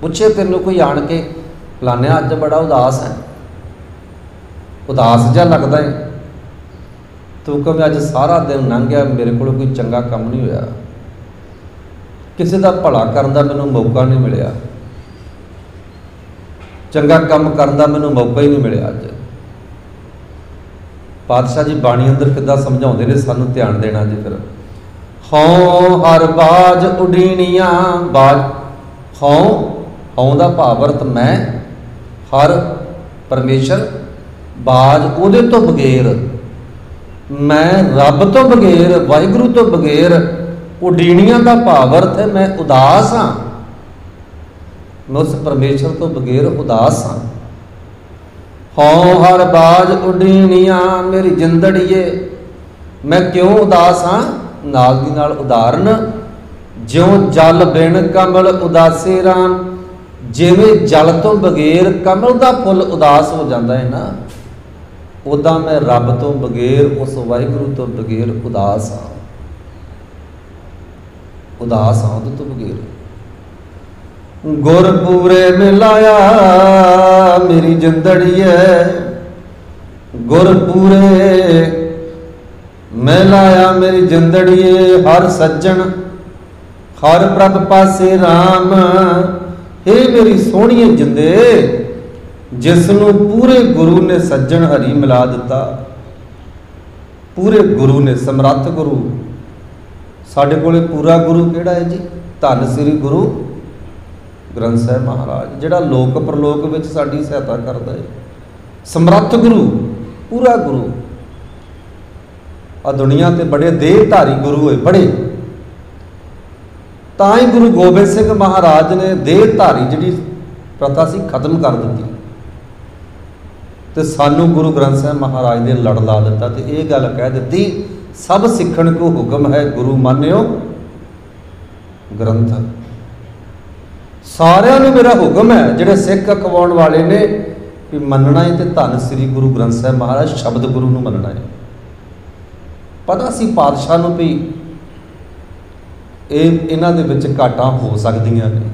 ਪੁੱਛੇ ਤੈਨੂੰ ਕੋਈ ਆਣ ਕੇ ਫਲਾਣਿਆ ਅੱਜ ਬੜਾ ਉਦਾਸ ਹੈ, ਉਦਾਸ ਜਿਹਾ ਲੱਗਦਾ ਹੈ, ਤੂੰ ਕਹਵੇਂ ਅੱਜ ਸਾਰਾ ਦਿਨ ਲੰਘ ਗਿਆ, ਮੇਰੇ ਕੋਲ ਕੋਈ ਚੰਗਾ ਕੰਮ ਨਹੀਂ ਹੋਇਆ, ਕਿਸੇ ਦਾ ਭਲਾ ਕਰਨ ਦਾ ਮੈਨੂੰ ਮੌਕਾ ਨਹੀਂ ਮਿਲਿਆ, ਚੰਗਾ ਕੰਮ ਕਰਨ ਦਾ ਮੈਨੂੰ ਮੌਕਾ ਹੀ ਨਹੀਂ ਮਿਲਿਆ। ਅੱਜ ਪਾਤਸ਼ਾਹ ਜੀ ਬਾਣੀ ਅੰਦਰ ਕਿੱਦਾਂ ਸਮਝਾਉਂਦੇ ਨੇ, ਸਾਨੂੰ ਧਿਆਨ ਦੇਣਾ ਜੀ। ਫਿਰ ਹਉ ਹਰ ਬਾਜ ਉਡੀਣੀਆਂ, ਬਾਜ ਹਉ ਦਾ ਭਾਵ ਅਰਥ ਮੈਂ, ਹਰ ਪਰਮੇਸ਼ਰ, ਬਾਜ ਉਹਦੇ ਤੋਂ ਬਗੈਰ, ਮੈਂ ਰੱਬ ਤੋਂ ਬਗੈਰ, ਵਾਹਿਗੁਰੂ ਤੋਂ ਬਗੈਰ। ਉਡੀਣੀਆਂ ਦਾ ਭਾਵ ਅਰਥ ਹੈ ਮੈਂ ਉਦਾਸ ਹਾਂ, ਮੈਂ ਉਸ ਪਰਮੇਸ਼ਰ ਤੋਂ ਬਗੈਰ ਉਦਾਸ ਹਾਂ। ਹਉ ਹਰ ਬਾਜ ਉਡੀਣੀਆਂ ਮੇਰੀ ਜਿੰਦੜੀਏ, ਮੈਂ ਕਿਉਂ ਉਦਾਸ ਹਾਂ? ਨਾਲ ਦੀ ਨਾਲ ਉਦਾਹਰਨ, ਜਿਉਂ ਜਲ ਬਿਨ ਕਮਲ ਉਦਾਸੇ ਰਾਮ, ਜਿਵੇਂ ਜਲ ਤੋਂ ਬਗੈਰ ਕਮਲ ਦਾ ਫੁੱਲ ਉਦਾਸ ਹੋ ਜਾਂਦਾ ਹੈ ਨਾ, ਉੱਦਾਂ ਮੈਂ ਰੱਬ ਤੋਂ ਬਗੈਰ, ਉਸ ਵਾਹਿਗੁਰੂ ਤੋਂ ਬਗੈਰ ਉਦਾਸ ਹਾਂ, ਉਦਾਸ ਹਾਂ ਉਹਦੇ ਤੋਂ ਬਗੈਰ। ਗੁਰ ਪੂਰੇ ਮਿਲਾਇਆ ਮੇਰੀ ਜਿੰਦੜੀਏ, ਗੁਰ ਪੂਰੇ ਮਿਲਾਇਆ ਮੇਰੀ ਜਿੰਦੜੀਏ, ਹਰ ਸੱਜਣ ਹਰ ਪ੍ਰਭ ਪਾਸੇ ਰਾਮ। ਹੇ ਮੇਰੀ ਸੋਹਣੀਏ ਜਿੰਦੇ, ਜਿਸ ਨੂੰ ਪੂਰੇ ਗੁਰੂ ਨੇ ਸੱਜਣ ਹਰੀ ਮਿਲਾ ਦਿੱਤਾ, ਪੂਰੇ ਗੁਰੂ ਨੇ, ਸਮਰੱਥ ਗੁਰੂ। ਸਾਡੇ ਕੋਲੇ ਪੂਰਾ ਗੁਰੂ ਕਿਹੜਾ ਹੈ ਜੀ? ਧੰਨ ਸ੍ਰੀ ਗੁਰੂ ਗ੍ਰੰਥ ਸਾਹਿਬ ਮਹਾਰਾਜ, ਜਿਹੜਾ ਲੋਕ ਪ੍ਰਲੋਕ ਵਿੱਚ ਸਾਡੀ ਸਹਾਇਤਾ ਕਰਦਾ ਹੈ। ਸਮਰੱਥ ਗੁਰੂ, ਪੂਰਾ ਗੁਰੂ। ਆ ਦੁਨੀਆ ਤੇ ਬੜੇ ਦੇਹਧਾਰੀ ਗੁਰੂ ਹੋਏ, ਬੜੇ। ਤਾਂ ਹੀ ਗੁਰੂ ਗੋਬਿੰਦ ਸਿੰਘ ਮਹਾਰਾਜ ਨੇ ਦੇਹਧਾਰੀ ਜਿਹੜੀ ਪ੍ਰਥਾ ਸੀ ਖਤਮ ਕਰ ਦਿੱਤੀ ਤੇ ਸਾਨੂੰ ਗੁਰੂ ਗ੍ਰੰਥ ਸਾਹਿਬ ਮਹਾਰਾਜ ਦੇ ਲੜ ਲਾ ਦਿੱਤਾ ਤੇ ਇਹ ਗੱਲ ਕਹਿ ਦਿੱਤੀ, ਸਭ ਸਿੱਖਣ ਕੋ ਹੁਕਮ ਹੈ ਗੁਰੂ ਮਾਨਿਓ ਗ੍ਰੰਥ। ਸਾਰਿਆਂ ਨੂੰ ਮੇਰਾ ਹੁਕਮ ਹੈ, ਜਿਹੜੇ ਸਿੱਖ ਅਖਵਾਉਣ ਵਾਲੇ ਨੇ, ਵੀ ਮੰਨਣਾ ਹੈ ਤੇ ਧੰਨ ਸ੍ਰੀ ਗੁਰੂ ਗ੍ਰੰਥ ਸਾਹਿਬ ਮਹਾਰਾਜ ਸ਼ਬਦ ਗੁਰੂ ਨੂੰ ਮੰਨਣਾ ਹੈ। ਪਤਾ ਸੀ ਪਾਤਸ਼ਾਹ ਨੂੰ ਵੀ इन्हां दे विच घाटां हो सकदियां ने।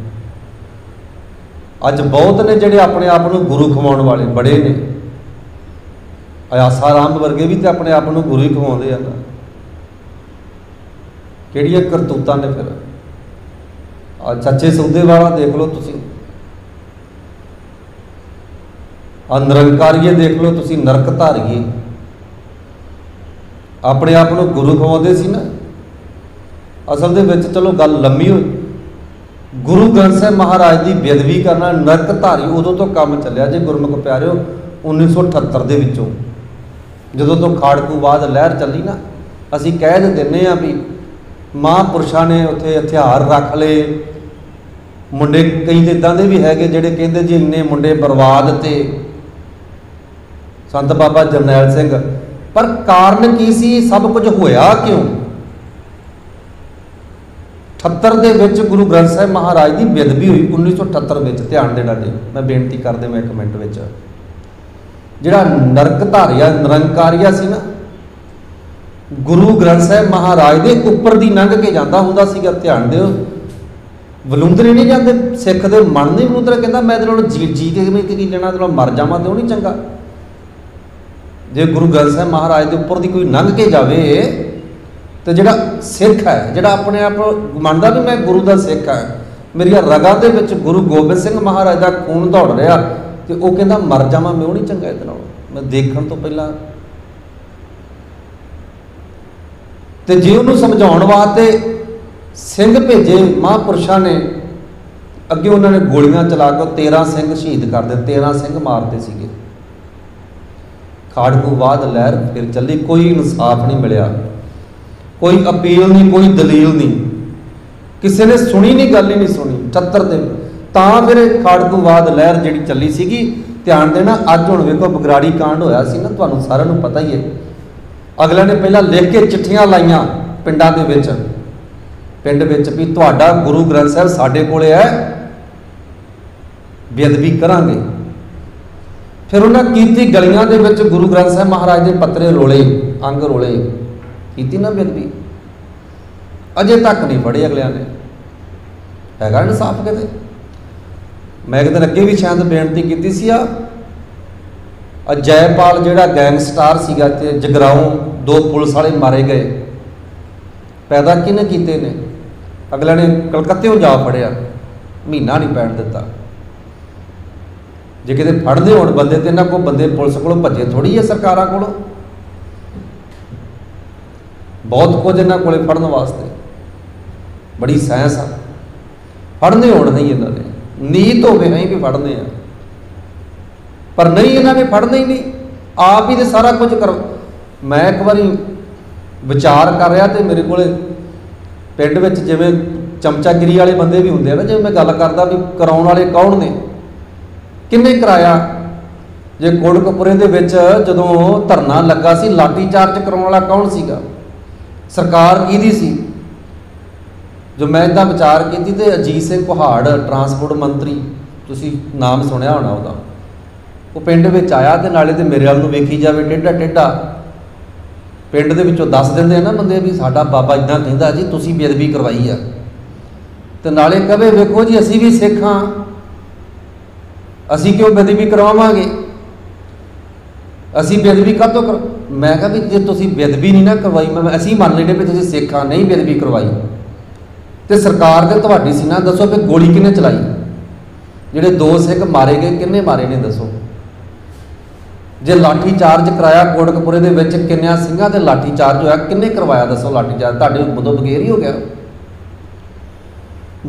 अज बहुत ने जिहड़े अपने आप नूं गुरु खवाउण वाले बड़े ने, आसाराम वर्गे भी तो अपने आप नूं गुरु ही खवाउंदे आ ना। किहड़ियां करतूतां ने फिर। चाचे सौदे वाला देख लो तुसीं, निरंकारीए देख लो तुसीं, नरक धारीए अपने आप नूं गुरु खवाउंदे सी ना। असल दे विच चलो गल लंबी होई, गुरु ग्रंथ साहिब महाराज की बेदबी करना, नरक धारी उदों तो काम चलिया जे गुरमुख प्यारिओ 1978 दे विचों जदों तो खाड़कूवाद लहर चली ना। असीं कह दिंदे आ भी महापुरुषां ने उत्थे हथियार रख लए, मुंडे कई इदां दे भी हैगे जिहड़े कहंदे जी इन्ने मुंडे बर्बाद ते संत बाबा जरनैल सिंह। पर कारण की सी, सब कुछ होया क्यों? 78 दे विच गुरु ग्रंथ साहिब महाराज की बेदबी हुई 1978 विच। ध्यान देना जी, मैं बेनती कर देवां एक मिनट विच। जिहड़ा नरक धारिया निरंकारिया सी ना, गुरु ग्रंथ साहिब महाराज दे उपर दी लंघ के जांदा हुंदा सीगा। ध्यान दिओ, वलूंदरे नहीं जाते सिख दे मन नहीं वलूंदरा, कहंदा मैं इहदे नाल जी के की लेना, इहदे नाल मर जावां ते ओह नहीं चंगा। जे गुरु ग्रंथ साहिब महाराज के उपर दी कोई लंघ के जावे तो जिहड़ा सिख है, जिहड़ा अपने आप मनदा भी मैं गुरु दा सिख है, मेरिया रगां दे विच गुरु गोबिंद सिंह महाराज का खून दौड़ रहा, तो वह कहता मर जावां मैं, वो नहीं चंगा इहदे नाल, मैं देखण तो पहला। तो जे उन्होंने समझाउण वास्ते सिंह भेजे महापुरुषां ने, अगे उन्होंने गोलियां चला के 13 सिंह शहीद कर दे, 13 सिंह मारते सीगे। खाड़कूवाद लहर फिर चली, कोई इंसाफ नहीं मिलिया, कोई अपील नहीं, कोई दलील नहीं, किसी ने सुनी नहीं, गल ही नहीं सुनी 78 दिन। तां फिर खाड़कूवाद लहर जिहड़ी चली सीगी। ध्यान देना, अज हुण वेखो बगराड़ी कांड होया सी ना, तुहानूं सारिआं नूं पता ही है। अगले ने पहला लिख के चिट्ठियां लाइयां पिंडां दे विच, पिंड विच भी तुहाडा गुरु ग्रंथ साहिब साडे कोले है, बेअदबी करांगे। फिर उन्हें कीती गलियां दे विच गुरु ग्रंथ साहिब महाराज के पत्रे रोले, अंग रोले, कीती ना बेअदबी। अजे तक नहीं फड़े अगलियां ने, हैगा इंसाफ किते। मैं एक दिन अगे भी शायद बेनती की सी, जयपाल जिहड़ा गैंगस्टार सीगा ते जगराओं 2 पुलिस वाले मारे गए, पैदा किहने कीते ने? अगले ने कलकत्ते जा फड़िया, महीना नहीं पैण दिता। जे किते फड़दे होण बंदे ते इन्हां कोल बंदे पुलिस कोलों भज्जे थोड़ी है, सरकारां कोलों बहुत कुछ इन्हां कोले फड़न वास्ते, बड़ी साइंस आ। फड़ने होण नहीं इन्हां ने, नीत होवे नहीं भी फड़ने आ, पर नहीं इन्हां ने फड़ने ही नहीं, आप ही तो सारा कुछ कर। मैं एक बार विचार कर रहा तो मेरे को पिंड विच जिवें चमचागिरी वाले बंदे भी होंदे ना, जिवें मैं गल करदा भी कराउण वाले कौन ने, किन्ने कराया? जे कोटकपुरे दे विच जदों धरना लगा सी, लाठी चार्ज कराउण वाला कौन सीगा? सरकार किहदी सी? जो मैं इदा विचार की तो अजीत सिंह कुहाड़ ट्रांसपोर्ट मंत्री, तुसीं नाम सुनिया होना उहदा, वो पिंड विच आया तो नाले तो मेरे वाल नूं वेखी जावे टेढ़ा टेढ़ा। पिंड दे विचों दस दिंदे ना बंदे भी साडा बाबा इदां कहंदा जी, तुसीं बेअदबी करवाई आ, तो नाले कहे वेखो जी असीं भी सिख हाँ, असीं क्यों बेअदबी करवावांगे, असीं बेअदबी काहतों कर। मैं कहा भी जे तुसीं बेअदबी नहीं ना करवाई, मैं असीं मान लेने भी तुसीं सिख हाँ, नहीं बेअदबी करवाई, तो सरकार तो तुहाडी सी ना, दसो फिर गोली किहने चलाई? जिहड़े 2 सिख मारे गए किन्ने मारे ने दसो? जे लाठी चार्ज कराया कोटकपुरे दे विच, किन्नियां सिंघां ते लाठी चार्ज होया, किन्ने करवाया दसो? लाठी चार्ज तुहाडे हुक्म तो बगैर ही हो गया।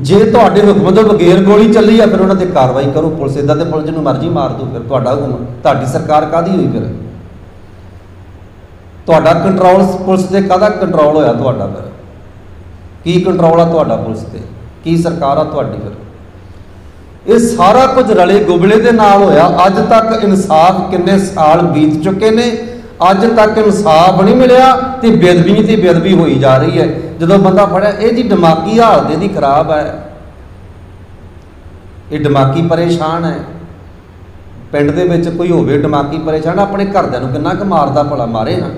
जे तुहाडे हुक्म तो बगैर गोली चली है, फिर उन्हां ते कार्रवाई करो, पुलिस इदां ते पुलिस जिन्नूं मर्जी मार दो, फिर तुहाडा हुक्म, तुहाडी सरकार काहदी होई? फिर तुहाडा कंट्रोल पुलिस ते काहदा कंट्रोल होया? तुहाडा फिर की कंट्रोल आ तुहाडा पुलिस ते? की सरकार आ तुहाडी? फिर ये सारा कुछ रले गुबले दे नाल होया। अज तक इंसाफ किन्ने साल बीत चुके ने, अज तक इंसाफ नहीं मिलिया, तो बेअदबी तो बेअदबी होई जा रही है। जो बंदा फड़िया, ये जी दिमागी हालत इहदी खराब है, ये दिमागी परेशान है। पिंड दे विच कोई होवे दिमागी परेशान, अपने घरदिआं नूं किन्ना क मारदा भला? मारे ना,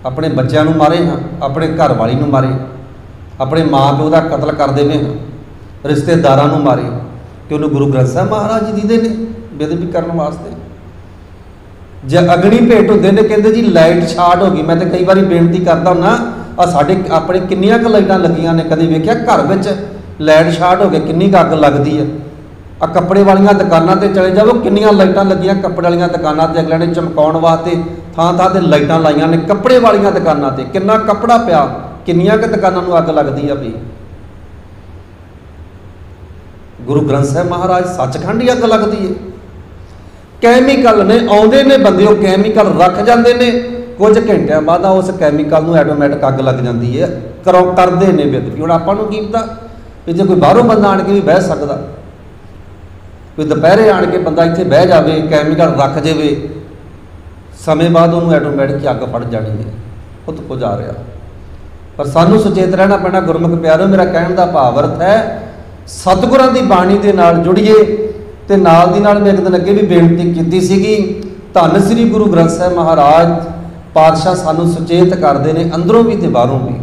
अपने बच्चों नूं मारे ना, अपने घर वाली नूं मारे, अपने माँ प्यो का कतल कर देवे हाँ, रिश्तेदारां नूं मारे कि उन्होंने गुरु ग्रंथ साहिब महाराज जी दीदे ने बेदबी करने वास्ते। जे अग्नि भेंट होंदे ने कहते जी लाइट शार्ट हो गई, मैं तो कई बार बेनती करता हूँ आ साढ़े अपने किन्नियां क लाइटां लगियां ने, कभी वेख्या घर में लाइट शार्ट हो गए किन्नी अग लगती है। आ कपड़े वालियां दुकानां ते चले जाओ, किन्नियां लाइटां लगियां कपड़े वालियां दुकानां ते, अगले ने चमकाउण वास्ते थां थां ते लाइटां लाइयां ने कपड़े वालियां दुकानां ते, किन्ना कपड़ा पिया, किन्नियां क दुकानां नूं अग लगदी है भी। गुरु ग्रंथ साहिब महाराज सचखंड ही अग लगती है। कैमीकल ने आउंदे ने बंदे, वो कैमीकल रख जाते हैं, कुछ घंटिया बाद उस कैमीकल नूं ऐटोमैटिक अग लग जाती है, करते ने बेदबी। हुण आपां नूं की पता भी जे कोई बाहरों बंदा आण के भी बह सकदा, कोई दोपहरे आण के बंदा इत्थे बह जाए कैमीकल रख जाए, समय बाद उन्होंने ऐटोमैटिक अग फड़ जानी है, खुद कुछ आ रहा। पर सानू सुचेत रहना पैना गुरमुख प्यारो। मेरा कहने का भाव अर्थ है सतगुरां दी बाणी दे नाल जुड़िए। ते नाल दी नाल मैं एक दिन अगे भी बेनती की सीगी, धन श्री गुरु ग्रंथ साहिब महाराज पातशाह सानू सुचेत करते हैं अंदरों भी तो बाहरों भी।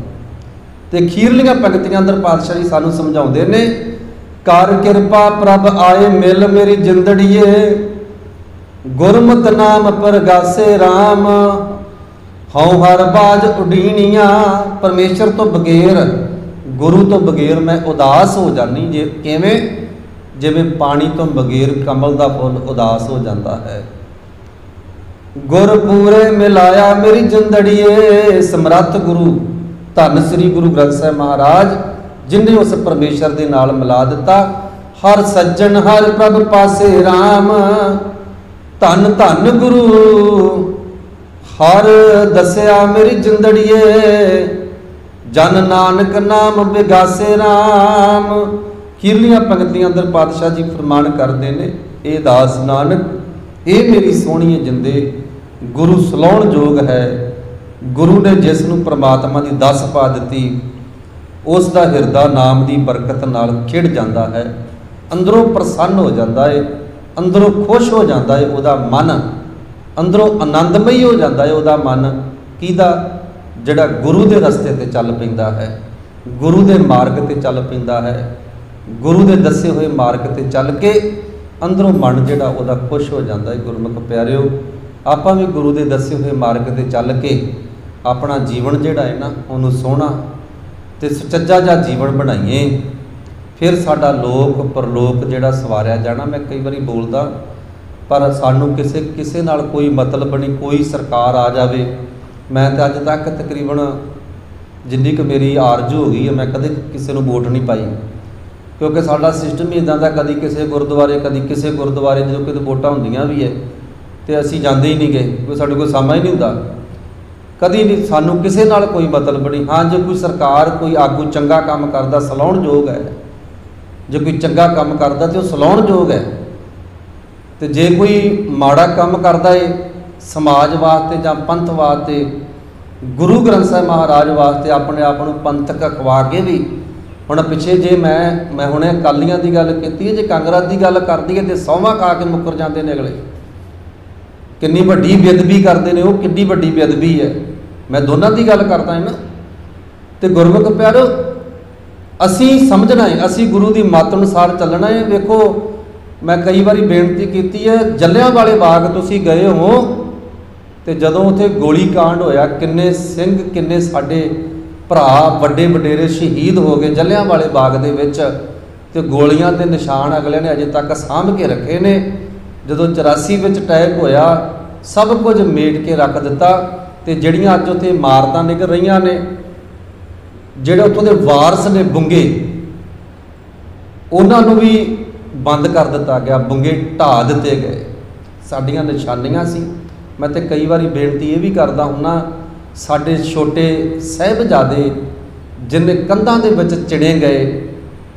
तो खीरलियां पंक्तियां अंदर पातशाह जी सानू समझाउंदे ने, कर किरपा प्रभ आए मिल मेरी जिंदड़िए, गुरमत नाम परगासे राम, हौं हर बाज उडीनिया। परमेश्वर तो बगैर, गुरु तो बगैर मैं उदास हो जानी। जे किवें? जिवें पानी तो बगैर कमल का फुल उदास हो जाता है। गुर पूरे मिलाया मेरी जिंदड़िए, समर्थ गुरु धन श्री गुरु ग्रंथ साहिब महाराज जिन्हें उस परमेश्वर के नाल मिला दिता। हर सज्जन हर प्रभ पासे राम, धन धन गुरु हर दसिया मेरी जिंदड़िए, जन नानक नाम बिगासे राम। खीरलियां पंक्तियां अंदर पातशाह जी फरमान करते हैं, ए दास नानक ये मेरी सोहनी जिंदे गुरु सलाउण जोग है। गुरु ने जिसनूं परमात्मा की दस पा दी, उसका हिरदा नाम की बरकत नाल खिड़ जाता है, अंदरों प्रसन्न हो जाता है, अंदरों खुश हो जाता है वह मन, अंदरों आनंदमई हो जाता है वह मन। किहदा? जिहड़ा गुरु के रस्ते ते चल पैंदा है, गुरु के मार्ग ते चल पैंदा है, गुरु के दसे हुए मार्ग ते चल के अंदरों मन जिहड़ा वह खुश हो जाता है। गुरमुख प्यारिओ, आपां भी गुरु के दसे हुए मार्ग ते चल के अपना जीवन जिहड़ा है ना उन्होंने सोहना ते सुचज्जा जा जीवन बनाइए, फिर साडा लोक परलोक जिहड़ा सवारिया जाना। मैं कई बारी बोलदा, पर सानू किसे किसे नाल कोई मतलब नहीं। कोई सरकार आ जाए, मैं तो अज तक तकरीबन जिन्नी क मेरी आरजू हो गई है, मैं कदे किसी को वोट नहीं पाई, क्योंकि साडा सिस्टम ही इदां दा, कभी किसी गुरुद्वारे कभी किसी गुरुद्वारे जो कि वोटां होंदियां भी है तो असीं जांदे ही नहीं गए, कोई साडे कोल समा ही नहीं हुंदा, कभी नहीं। सानू किसी नाल कोई मतलब नहीं। हाँ, जो कोई सरकार कोई आगू चंगा काम करदा सलाउण योग है, जो कोई चंगा काम करदा तो सलाउण योग है, तो जे कोई माड़ा काम करदा है समाज वास्ते जां पंथ वास्ते, गुरु ग्रंथ साहिब महाराज वास्ते अपने आप को पंथक अखवा के भी। हुण पिछे जे मैं हुणे अकालियां की गल कीती है, जे कांग्रेस की गल करदी है तो सौवां खा के मुकर जाते हैं अगले। कितनी वड्डी बेअदबी करते हैं, वो कितनी वड्डी बेअदबी है। मैं दोनों की गल करदा है ना। तो गुरमुख प्यारो, असी समझना है, असी गुरु की मत अनुसार चलना है। वेखो, मैं कई बार बेनती की है, जलियांवाले बाग तुसीं गए हो तो जदों उत्थे गोली कांड होया, किन्ने सिंह किन्ने साडे भरा वड्डे वडेरे शहीद हो गए जलियांवाले बाग दे विच, ते गोलियां के निशान अगले ने अजे तक सामभ के रखे ने। जदों 84 विच अटैक होया, सब कुछ मेट के रख दिता, तो जिहड़ियां अज उत्थे इमारतां निकल रही ने, जिहड़े उत्थों दे वारस ने बुंगे, उन्हां नूं भी बंद कर दिता गया, बुंगे ढा दिते गए। साडियां निशानियां सी। मैं तो कई बार बेनती ये भी करता हुन्ना, साडे छोटे साहिबजादे जिन्ने कंधां दे विच चिणे गए,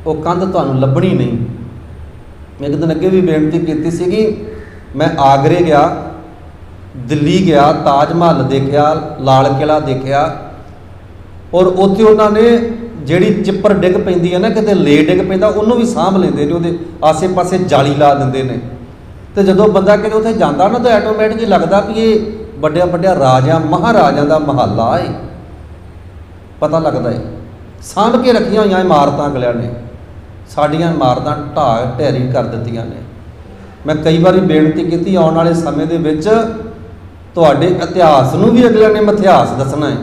वो कंध तुहानूं लभणी नहीं। मैं एक दिन अगे भी बेनती की सीगी, मैं आगरे गया, दिल्ली गया, ताज महल देखा, लाल किला देखा, और उत्थे उन्होंने जिहड़ी चिप्पर डिग पैंदी है ना, किते ले डिग पैंदा उन्होंने भी सांभ लैंदे ने, उहदे आसे पासे जाली ला दिंदे ने। तो जदों बंदा किते उत्थे जांदा ना, तो ऐटोमैटिक लगदा भी ये वड्डिया वड्डिया राजा महाराजा का महला है, पता लगता है। ਸਾਂਭ ਕੇ ਰੱਖੀਆਂ ਹੋਈਆਂ ਇਮਾਰਤਾਂ ਅਗਲਿਆਂ ਨੇ ਸਾਡੀਆਂ ਇਮਾਰਤਾਂ ਢਾਹ ਢੇਰੀ ਕਰ ਦਿੱਤੀਆਂ ਨੇ। ਮੈਂ ਕਈ ਵਾਰੀ ਬੇਨਤੀ ਕੀਤੀ, ਆਉਣ ਵਾਲੇ ਸਮੇਂ ਦੇ ਵਿੱਚ ਤੁਹਾਡੇ ਇਤਿਹਾਸ ਨੂੰ ਵੀ ਅਗਲਿਆਂ ਨੇ ਮਿਥਿਹਾਸ ਦੱਸਣਾ ਹੈ,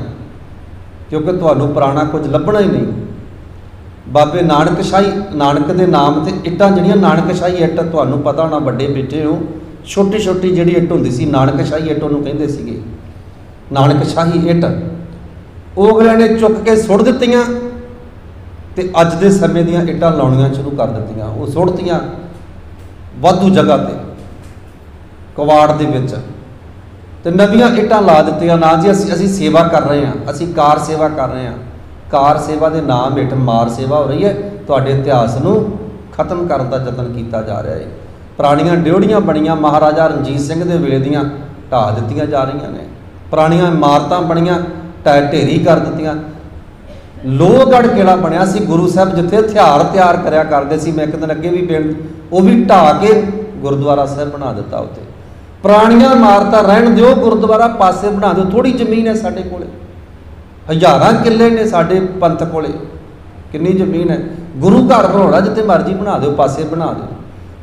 ਕਿਉਂਕਿ ਤੁਹਾਨੂੰ ਪੁਰਾਣਾ ਕੁਝ ਲੱਭਣਾ ਹੀ ਨਹੀਂ। ਬਾਬੇ ਨਾਨਕ ਦੇ ਨਾਮ ਤੇ ਇੱਟਾਂ ਜਿਹੜੀਆਂ ਨਾਨਕਸ਼ਾਹੀ ਇੱਟ, ਤੁਹਾਨੂੰ ਪਤਾ ਹੋਣਾ, ਵੱਡੇ ਬੈਠੇ ਹੋ, ਛੋਟੀ ਛੋਟੀ ਜਿਹੜੀ ਇੱਟ ਹੁੰਦੀ ਸੀ ਨਾਨਕਸ਼ਾਹੀ ਇੱਟ ਉਹਨੂੰ ਕਹਿੰਦੇ ਸੀਗੇ, ਨਾਨਕਸ਼ਾਹੀ ਇੱਟ, ਉਹ ਅਗਲਿਆਂ ਨੇ ਚੁੱਕ ਕੇ ਸੁੱਟ ਦਿੱਤੀਆਂ ਤੇ ਅੱਜ ਦੇ ਸਮੇਂ ਦੀਆਂ ਇੱਟਾਂ ਲਾਉਣੀਆਂ ਸ਼ੁਰੂ ਕਰ ਦਿੱਤੀਆਂ। ਉਹ ਸੁੱਟਤੀਆਂ ਵਾਧੂ ਜਗ੍ਹਾ ਤੇ ਕਵਾੜ ਦੇ ਵਿੱਚ, ਤੇ ਨਵੀਆਂ ਇੱਟਾਂ ਲਾ ਦਿੱਤੀਆਂ। ਨਾ ਜੀ ਅਸੀਂ ਸੇਵਾ ਕਰ ਰਹੇ ਹਾਂ, ਅਸੀਂ ਕਾਰ ਸੇਵਾ ਕਰ ਰਹੇ ਹਾਂ। ਕਾਰ ਸੇਵਾ ਦੇ ਨਾਮ ਹੇਠ ਮਾਰ ਸੇਵਾ ਹੋ ਰਹੀ ਹੈ। ਤੁਹਾਡੇ ਇਤਿਹਾਸ ਨੂੰ ਖਤਮ ਕਰਨ ਦਾ ਯਤਨ ਕੀਤਾ ਜਾ ਰਿਹਾ ਹੈ। ਪੁਰਾਣੀਆਂ ਡਿਉੜੀਆਂ ਬਣੀਆਂ ਮਹਾਰਾਜਾ ਰਣਜੀਤ ਸਿੰਘ ਦੇ ਵੇਲੇ ਦੀਆਂ ਢਾਹ ਦਿੱਤੀਆਂ ਜਾ ਰਹੀਆਂ ਨੇ। ਪੁਰਾਣੀਆਂ ਇਮਾਰਤਾਂ ਬਣੀਆਂ ਢਹਿ ਢੇਰੀ ਕਰ ਦਿੱਤੀਆਂ। ਲੋਹਗੜ੍ਹ ਕਿਲ੍ਹਾ ਬਣਿਆ ਸੀ ਗੁਰੂ ਸਾਹਿਬ, ਜਿੱਥੇ ਹਥਿਆਰ ਤਿਆਰ ਕਰਿਆ ਕਰਦੇ ਸੀ। ਮੈਂ ਇੱਕ ਦਿਨ ਅੱਗੇ ਵੀ ਉਹ ਵੀ ਢਾਹ ਕੇ ਗੁਰਦੁਆਰਾ ਸਾਹਿਬ ਬਣਾ ਦਿੱਤਾ। ਉੱਥੇ ਪੁਰਾਣੀਆਂ ਇਮਾਰਤਾਂ ਰਹਿਣ ਦਿਓ, ਗੁਰਦੁਆਰਾ ਪਾਸੇ ਬਣਾ ਦਿਓ। ਥੋੜ੍ਹੀ ਜ਼ਮੀਨ ਹੈ ਸਾਡੇ ਕੋਲ, ਹਜ਼ਾਰਾਂ ਕਿੱਲੇ ਨੇ ਸਾਡੇ ਪੰਥ ਕੋਲੇ, ਕਿੰਨੀ ਜ਼ਮੀਨ ਹੈ। ਗੁਰੂ ਘਰ ਬਣਾਉਣਾ ਜਿੱਥੇ ਮਰਜ਼ੀ ਬਣਾ ਦਿਓ, ਪਾਸੇ ਬਣਾ ਦਿਓ।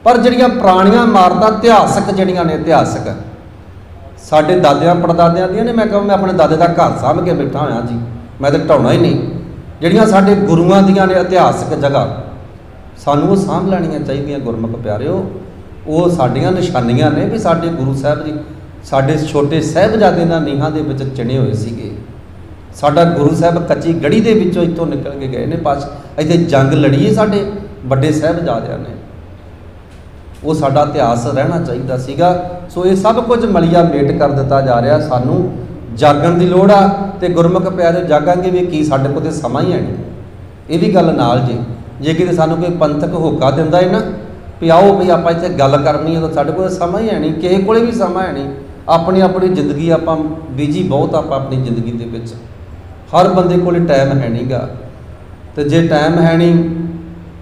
ਪਰ ਜਿਹੜੀਆਂ ਪੁਰਾਣੀਆਂ ਇਮਾਰਤਾਂ ਇਤਿਹਾਸਕ ਜਿਹੜੀਆਂ ਨੇ, ਇਤਿਹਾਸਕ ਸਾਡੇ ਦਾਦਿਆਂ ਪੜਦਾਦਿਆਂ ਦੀਆਂ ਨੇ, ਮੈਂ ਕਹਾਂ ਮੈਂ ਆਪਣੇ ਦਾਦੇ ਦਾ ਘਰ ਸਾਂਭ ਕੇ ਬੈਠਾ ਹੋਇਆ ਜੀ, ਮੈਂ ਤਾਂ ਢਾਉਣਾ ਹੀ ਨਹੀਂ। ਜਿਹੜੀਆਂ ਸਾਡੇ ਗੁਰੂਆਂ ਦੀਆਂ ਨੇ ਇਤਿਹਾਸਕ ਜਗ੍ਹਾ, ਸਾਨੂੰ ਉਹ ਸਾਂਭ ਲੈਣੀਆਂ ਚਾਹੀਦੀਆਂ। ਗੁਰਮੁਖ ਪਿਆਰਿਓ, ਉਹ ਸਾਡੀਆਂ ਨਿਸ਼ਾਨੀਆਂ ਨੇ ਵੀ ਸਾਡੇ ਗੁਰੂ ਸਾਹਿਬ ਜੀ, ਸਾਡੇ ਛੋਟੇ ਸਾਹਿਬਜ਼ਾਦੇ ਨਾਲ ਨੀਹਾਂ ਦੇ ਵਿੱਚ ਚਿਣੇ ਹੋਏ ਸੀਗੇ। ਸਾਡਾ ਗੁਰੂ ਸਾਹਿਬ ਕੱਚੀ ਗੜੀ ਦੇ ਵਿੱਚੋਂ ਇੱਥੋਂ ਨਿਕਲ ਕੇ ਗਏ ਨੇ, ਬਸ ਇੱਥੇ ਜੰਗ ਲੜੀ ਸਾਡੇ ਵੱਡੇ ਸਾਹਿਬਜ਼ਾਦਿਆਂ ਨੇ। ਉਹ ਸਾਡਾ ਇਤਿਹਾਸ ਰਹਿਣਾ ਚਾਹੀਦਾ ਸੀਗਾ। ਸੋ ਇਹ ਸਭ ਕੁਝ ਮਲੀਆ ਮੇਟ ਕਰ ਦਿੱਤਾ ਜਾ ਰਿਹਾ। ਸਾਨੂੰ ਜਾਗਣ ਦੀ ਲੋੜ ਆ, ਤੇ ਗੁਰਮੁਖ ਪਿਆਰੇ ਜਾਗਾਂਗੇ ਵੀ ਕੀ, ਸਾਡੇ ਕੋਲ ਤਾਂ ਸਮਾਂ ਹੀ ਹੈ ਨਹੀਂ। ਇਹ ਵੀ ਗੱਲ ਨਾਲ ਜੇ ਕਿਤੇ ਸਾਨੂੰ ਕੋਈ ਪੰਥਕ ਹੋਕਾ ਦਿੰਦਾ ਹੈ ਨਾ ਵੀ ਆਓ ਵੀ ਆਪਾਂ ਇੱਥੇ ਗੱਲ ਕਰਨੀ ਹੈ, ਤਾਂ ਸਾਡੇ ਕੋਲ ਸਮਾਂ ਹੀ ਹੈ ਨਹੀਂ। ਕਿਸੇ ਕੋਲੇ ਵੀ ਸਮਾਂ ਹੈ ਨਹੀਂ। ਆਪਣੀ ਜ਼ਿੰਦਗੀ ਆਪਾਂ ਬਿਜੀ ਬਹੁਤ, ਆਪਾਂ ਆਪਣੀ ਜ਼ਿੰਦਗੀ ਦੇ ਵਿੱਚ ਹਰ ਬੰਦੇ ਕੋਲ ਟਾਈਮ ਹੈ ਨਹੀਂ ਗਾ। ਤੇ ਜੇ ਟਾਈਮ ਹੈ ਨਹੀਂ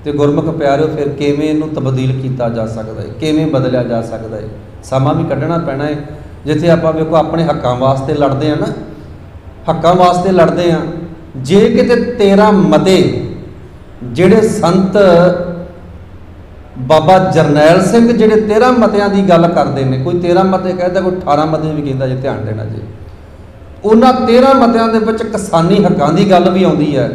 ਤੇ ਗੁਰਮੁਖ ਪਿਆਰਿਓ, ਫਿਰ ਕਿਵੇਂ ਇਹਨੂੰ ਤਬਦੀਲ ਕੀਤਾ ਜਾ ਸਕਦਾ ਹੈ, ਕਿਵੇਂ ਬਦਲਿਆ ਜਾ ਸਕਦਾ ਹੈ? ਸਮਾਂ ਵੀ ਕੱਢਣਾ ਪੈਣਾ ਹੈ। ਜਿੱਥੇ ਆਪਾਂ ਵੇਖੋ ਆਪਣੇ ਹੱਕਾਂ ਵਾਸਤੇ ਲੜਦੇ ਆ ਨਾ, ਹੱਕਾਂ ਵਾਸਤੇ ਲੜਦੇ ਆ, ਜੇ ਕਿਤੇ 13 ਮਤੇ ਜਿਹੜੇ ਸੰਤ ਬਾਬਾ ਜਰਨੈਲ ਸਿੰਘ ਜਿਹੜੇ 13 ਮਤਿਆਂ ਦੀ ਗੱਲ ਕਰਦੇ ਨੇ, ਕੋਈ 13 ਮਤੇ ਕਹਿੰਦਾ, ਕੋਈ 18 ਮਤੇ ਵੀ ਕਹਿੰਦਾ, ਜੇ ਧਿਆਨ ਦੇਣਾ ਜੀ। ਉਹਨਾਂ 13 ਮਤਿਆਂ ਦੇ ਵਿੱਚ ਕਿਸਾਨੀ ਹੱਕਾਂ ਦੀ ਗੱਲ ਵੀ ਆਉਂਦੀ ਹੈ।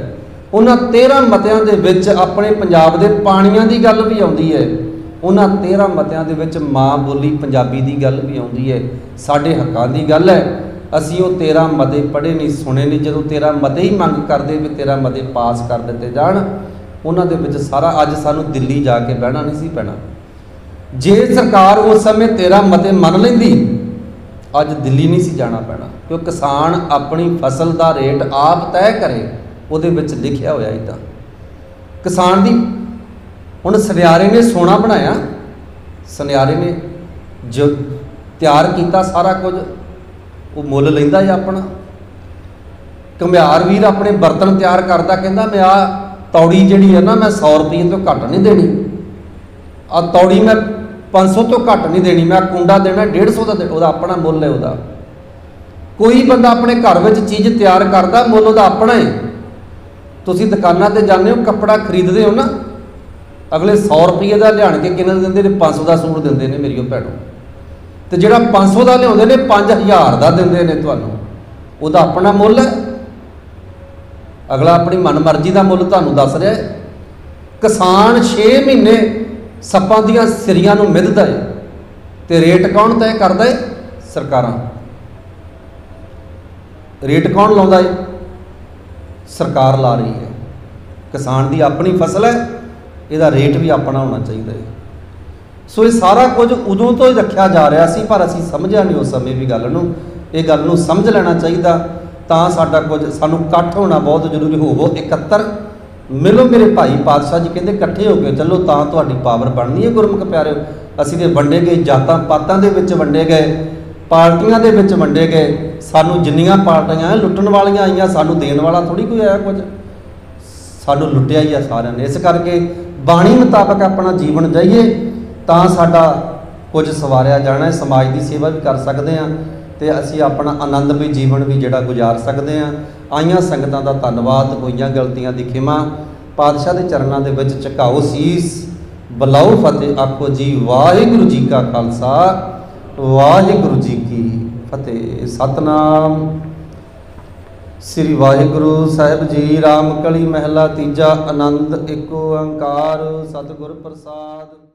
ਉਹਨਾਂ 13 ਮਤਿਆਂ ਦੇ ਵਿੱਚ ਆਪਣੇ ਪੰਜਾਬ ਦੇ ਪਾਣੀਆਂ ਦੀ ਗੱਲ ਵੀ ਆਉਂਦੀ ਹੈ। ਉਹਨਾਂ 13 ਮਤਿਆਂ ਦੇ ਵਿੱਚ ਮਾਂ ਬੋਲੀ ਪੰਜਾਬੀ ਦੀ ਗੱਲ ਵੀ ਆਉਂਦੀ ਹੈ। ਸਾਡੇ ਹੱਕਾਂ ਦੀ ਗੱਲ ਹੈ। ਅਸੀਂ ਉਹ 13 ਮਤੇ ਪੜ੍ਹੇ ਨਹੀਂ, ਸੁਣੇ ਨਹੀਂ। ਜਦੋਂ 13 ਮਤੇ ਹੀ ਮੰਗ ਕਰਦੇ ਵੀ 13 ਮਤੇ ਪਾਸ ਕਰ ਦਿੱਤੇ ਜਾਣ, ਉਹਨਾਂ ਦੇ ਵਿੱਚ ਸਾਰਾ, ਅੱਜ ਸਾਨੂੰ ਦਿੱਲੀ ਜਾ ਕੇ ਬਹਿਣਾ ਨਹੀਂ ਸੀ ਪੈਣਾ। ਜੇ ਸਰਕਾਰ ਉਸ ਸਮੇਂ 13 ਮਤੇ ਮੰਨ ਲੈਂਦੀ, ਅੱਜ ਦਿੱਲੀ ਨਹੀਂ ਸੀ ਜਾਣਾ ਪੈਣਾ। ਕਿਉਂ? ਕਿਸਾਨ ਆਪਣੀ ਫਸਲ ਦਾ ਰੇਟ ਆਪ ਤੈਅ ਕਰੇ, ਉਹਦੇ ਵਿੱਚ ਲਿਖਿਆ ਹੋਇਆ ਇੱਦਾਂ। ਕਿਸਾਨ ਦੀ ਹੁਣ ਸੁਨਿਆਰੇ ਨੇ ਸੋਨਾ ਬਣਾਇਆ, ਸੁਨਿਆਰੇ ਨੇ ਜੋ ਤਿਆਰ ਕੀਤਾ ਸਾਰਾ ਕੁਝ, ਉਹ ਮੁੱਲ ਲੈਂਦਾ ਹੈ ਆਪਣਾ। ਘੁਮਿਆਰ ਵੀਰ ਆਪਣੇ ਬਰਤਨ ਤਿਆਰ ਕਰਦਾ, ਕਹਿੰਦਾ ਮੈਂ ਆਹ ਤੌੜੀ ਜਿਹੜੀ ਹੈ ਨਾ, ਮੈਂ 100 ਰੁਪਏ ਤੋਂ ਘੱਟ ਨਹੀਂ ਦੇਣੀ, ਆਹ ਤੌੜੀ ਮੈਂ 500 ਤੋਂ ਘੱਟ ਨਹੀਂ ਦੇਣੀ, ਮੈਂ ਕੁੰਡਾ ਦੇਣਾ 150 ਦਾ, ਉਹਦਾ ਆਪਣਾ ਮੁੱਲ ਹੈ ਉਹਦਾ। ਕੋਈ ਬੰਦਾ ਆਪਣੇ ਘਰ ਵਿੱਚ ਚੀਜ਼ ਤਿਆਰ ਕਰਦਾ, ਮੁੱਲ ਉਹਦਾ ਆਪਣਾ ਹੈ। ਤੁਸੀਂ ਦੁਕਾਨਾਂ ਤੇ ਜਾਂਦੇ ਹੋ, ਕੱਪੜਾ ਖਰੀਦਦੇ ਹੋ ਨਾ, ਅਗਲੇ 100 ਰੁਪਏ ਦਾ ਲਿਆਣ ਕੇ ਕਿੰਨਾ ਦਿੰਦੇ ਨੇ? 500 ਦਾ ਸੂਟ ਦਿੰਦੇ ਨੇ ਮੇਰੀ ਉਹ ਭੈਣੋ। ਤੇ ਜਿਹੜਾ 500 ਦਾ ਲਿਆਉਂਦੇ ਨੇ 5000 ਦਾ ਦਿੰਦੇ ਨੇ ਤੁਹਾਨੂੰ, ਉਹਦਾ ਆਪਣਾ ਮੁੱਲ ਹੈ। ਅਗਲਾ ਆਪਣੀ ਮਨਮਰਜ਼ੀ ਦਾ ਮੁੱਲ ਤੁਹਾਨੂੰ ਦੱਸ ਰਿਹਾ ਹੈ। ਕਿਸਾਨ 6 ਮਹੀਨੇ ਸੱਪਾਂ ਦੀਆਂ ਸਿਰੀਆਂ ਨੂੰ ਮਿੱਧਦਾ ਹੈ, ਤੇ ਰੇਟ ਕੌਣ ਤੈਅ ਕਰਦਾ ਹੈ? ਸਰਕਾਰਾਂ। ਰੇਟ ਕੌਣ ਲਾਉਂਦਾ ਹੈ? ਸਰਕਾਰ ਲਾ ਰਹੀ ਹੈ। ਕਿਸਾਨ ਦੀ ਆਪਣੀ ਫਸਲ ਹੈ, ਇਹਦਾ ਰੇਟ ਵੀ ਆਪਣਾ ਹੋਣਾ ਚਾਹੀਦਾ ਹੈ। ਸੋ ਇਹ ਸਾਰਾ ਕੁਝ ਉਦੋਂ ਤੋਂ ਹੀ ਰੱਖਿਆ ਜਾ ਰਿਹਾ ਸੀ, ਪਰ ਅਸੀਂ ਸਮਝਿਆ ਨਹੀਂ ਉਸ ਸਮੇਂ ਵੀ ਗੱਲ ਨੂੰ। ਇਹ ਗੱਲ ਨੂੰ ਸਮਝ ਲੈਣਾ ਚਾਹੀਦਾ। ਤਾਂ ਸਾਡਾ ਕੁਝ, ਸਾਨੂੰ ਇਕੱਠ ਹੋਣਾ ਬਹੁਤ ਜ਼ਰੂਰੀ। ਹੋਵੋ 71, ਮਿਲੋ ਮੇਰੇ ਭਾਈ ਪਾਤਸ਼ਾਹ ਜੀ ਕਹਿੰਦੇ ਇਕੱਠੇ ਹੋ ਕੇ ਚੱਲੋ, ਤਾਂ ਤੁਹਾਡੀ ਪਾਵਰ ਬਣਨੀ ਹੈ। ਗੁਰਮੁਖ ਪਿਆਰਿਓ, ਅਸੀਂ ਤੇ ਵੰਡੇ ਗਏ, ਜਾਤਾਂ ਪਾਤਾਂ ਦੇ ਵਿੱਚ ਵੰਡੇ ਗਏ, ਪਾਰਟੀਆਂ ਦੇ ਵਿੱਚ ਵੰਡੇ ਗਏ। ਸਾਨੂੰ ਜਿੰਨੀਆਂ ਪਾਰਟੀਆਂ ਲੁੱਟਣ ਵਾਲੀਆਂ ਆਈਆਂ, ਸਾਨੂੰ ਦੇਣ ਵਾਲਾ ਥੋੜ੍ਹੀ ਕੋਈ ਆਇਆ ਕੁਝ, ਸਾਨੂੰ ਲੁੱਟਿਆ ਹੀ ਆ ਸਾਰਿਆਂ ਨੇ। ਇਸ ਕਰਕੇ ਬਾਣੀ ਮੁਤਾਬਕ ਆਪਣਾ ਜੀਵਨ ਜਾਈਏ, ਤਾਂ ਸਾਡਾ ਕੁਝ ਸਵਾਰਿਆ ਜਾਣਾ ਹੈ। ਸਮਾਜ ਦੀ ਸੇਵਾ ਵੀ ਕਰ ਸਕਦੇ ਹਾਂ, ਤੇ ਅਸੀਂ ਆਪਣਾ ਆਨੰਦਮਈ ਜੀਵਨ ਵੀ ਜਿਹੜਾ ਗੁਜ਼ਾਰ ਸਕਦੇ ਹਾਂ। ਆਈਆਂ ਸੰਗਤਾਂ ਦਾ ਧੰਨਵਾਦ, ਹੋਈਆਂ ਗਲਤੀਆਂ ਦੀ ਖਿਮਾ। ਪਾਤਸ਼ਾਹ ਦੇ ਚਰਨਾਂ ਦੇ ਵਿੱਚ ਝੁਕਾਓ ਸੀਸ, ਬੁਲਾਓ ਫਤਿਹ, ਆਖੋ ਜੀ ਵਾਹਿਗੁਰੂ ਜੀ ਕਾ ਖਾਲਸਾ, ਵਾਹਿਗੁਰੂ ਜੀ ਕੀ ਫਤਿਹ। ਸਤਨਾਮ ਸ੍ਰੀ ਵਾਹਿਗੁਰੂ ਸਾਹਿਬ ਜੀ। ਰਾਮ ਕਲੀ ਮਹਿਲਾ ਤੀਜਾ। ਆਨੰਦ ਏਕ ਓੰਕਾਰ। ਸਤਿਗੁਰ ਪ੍ਰਸਾਦ।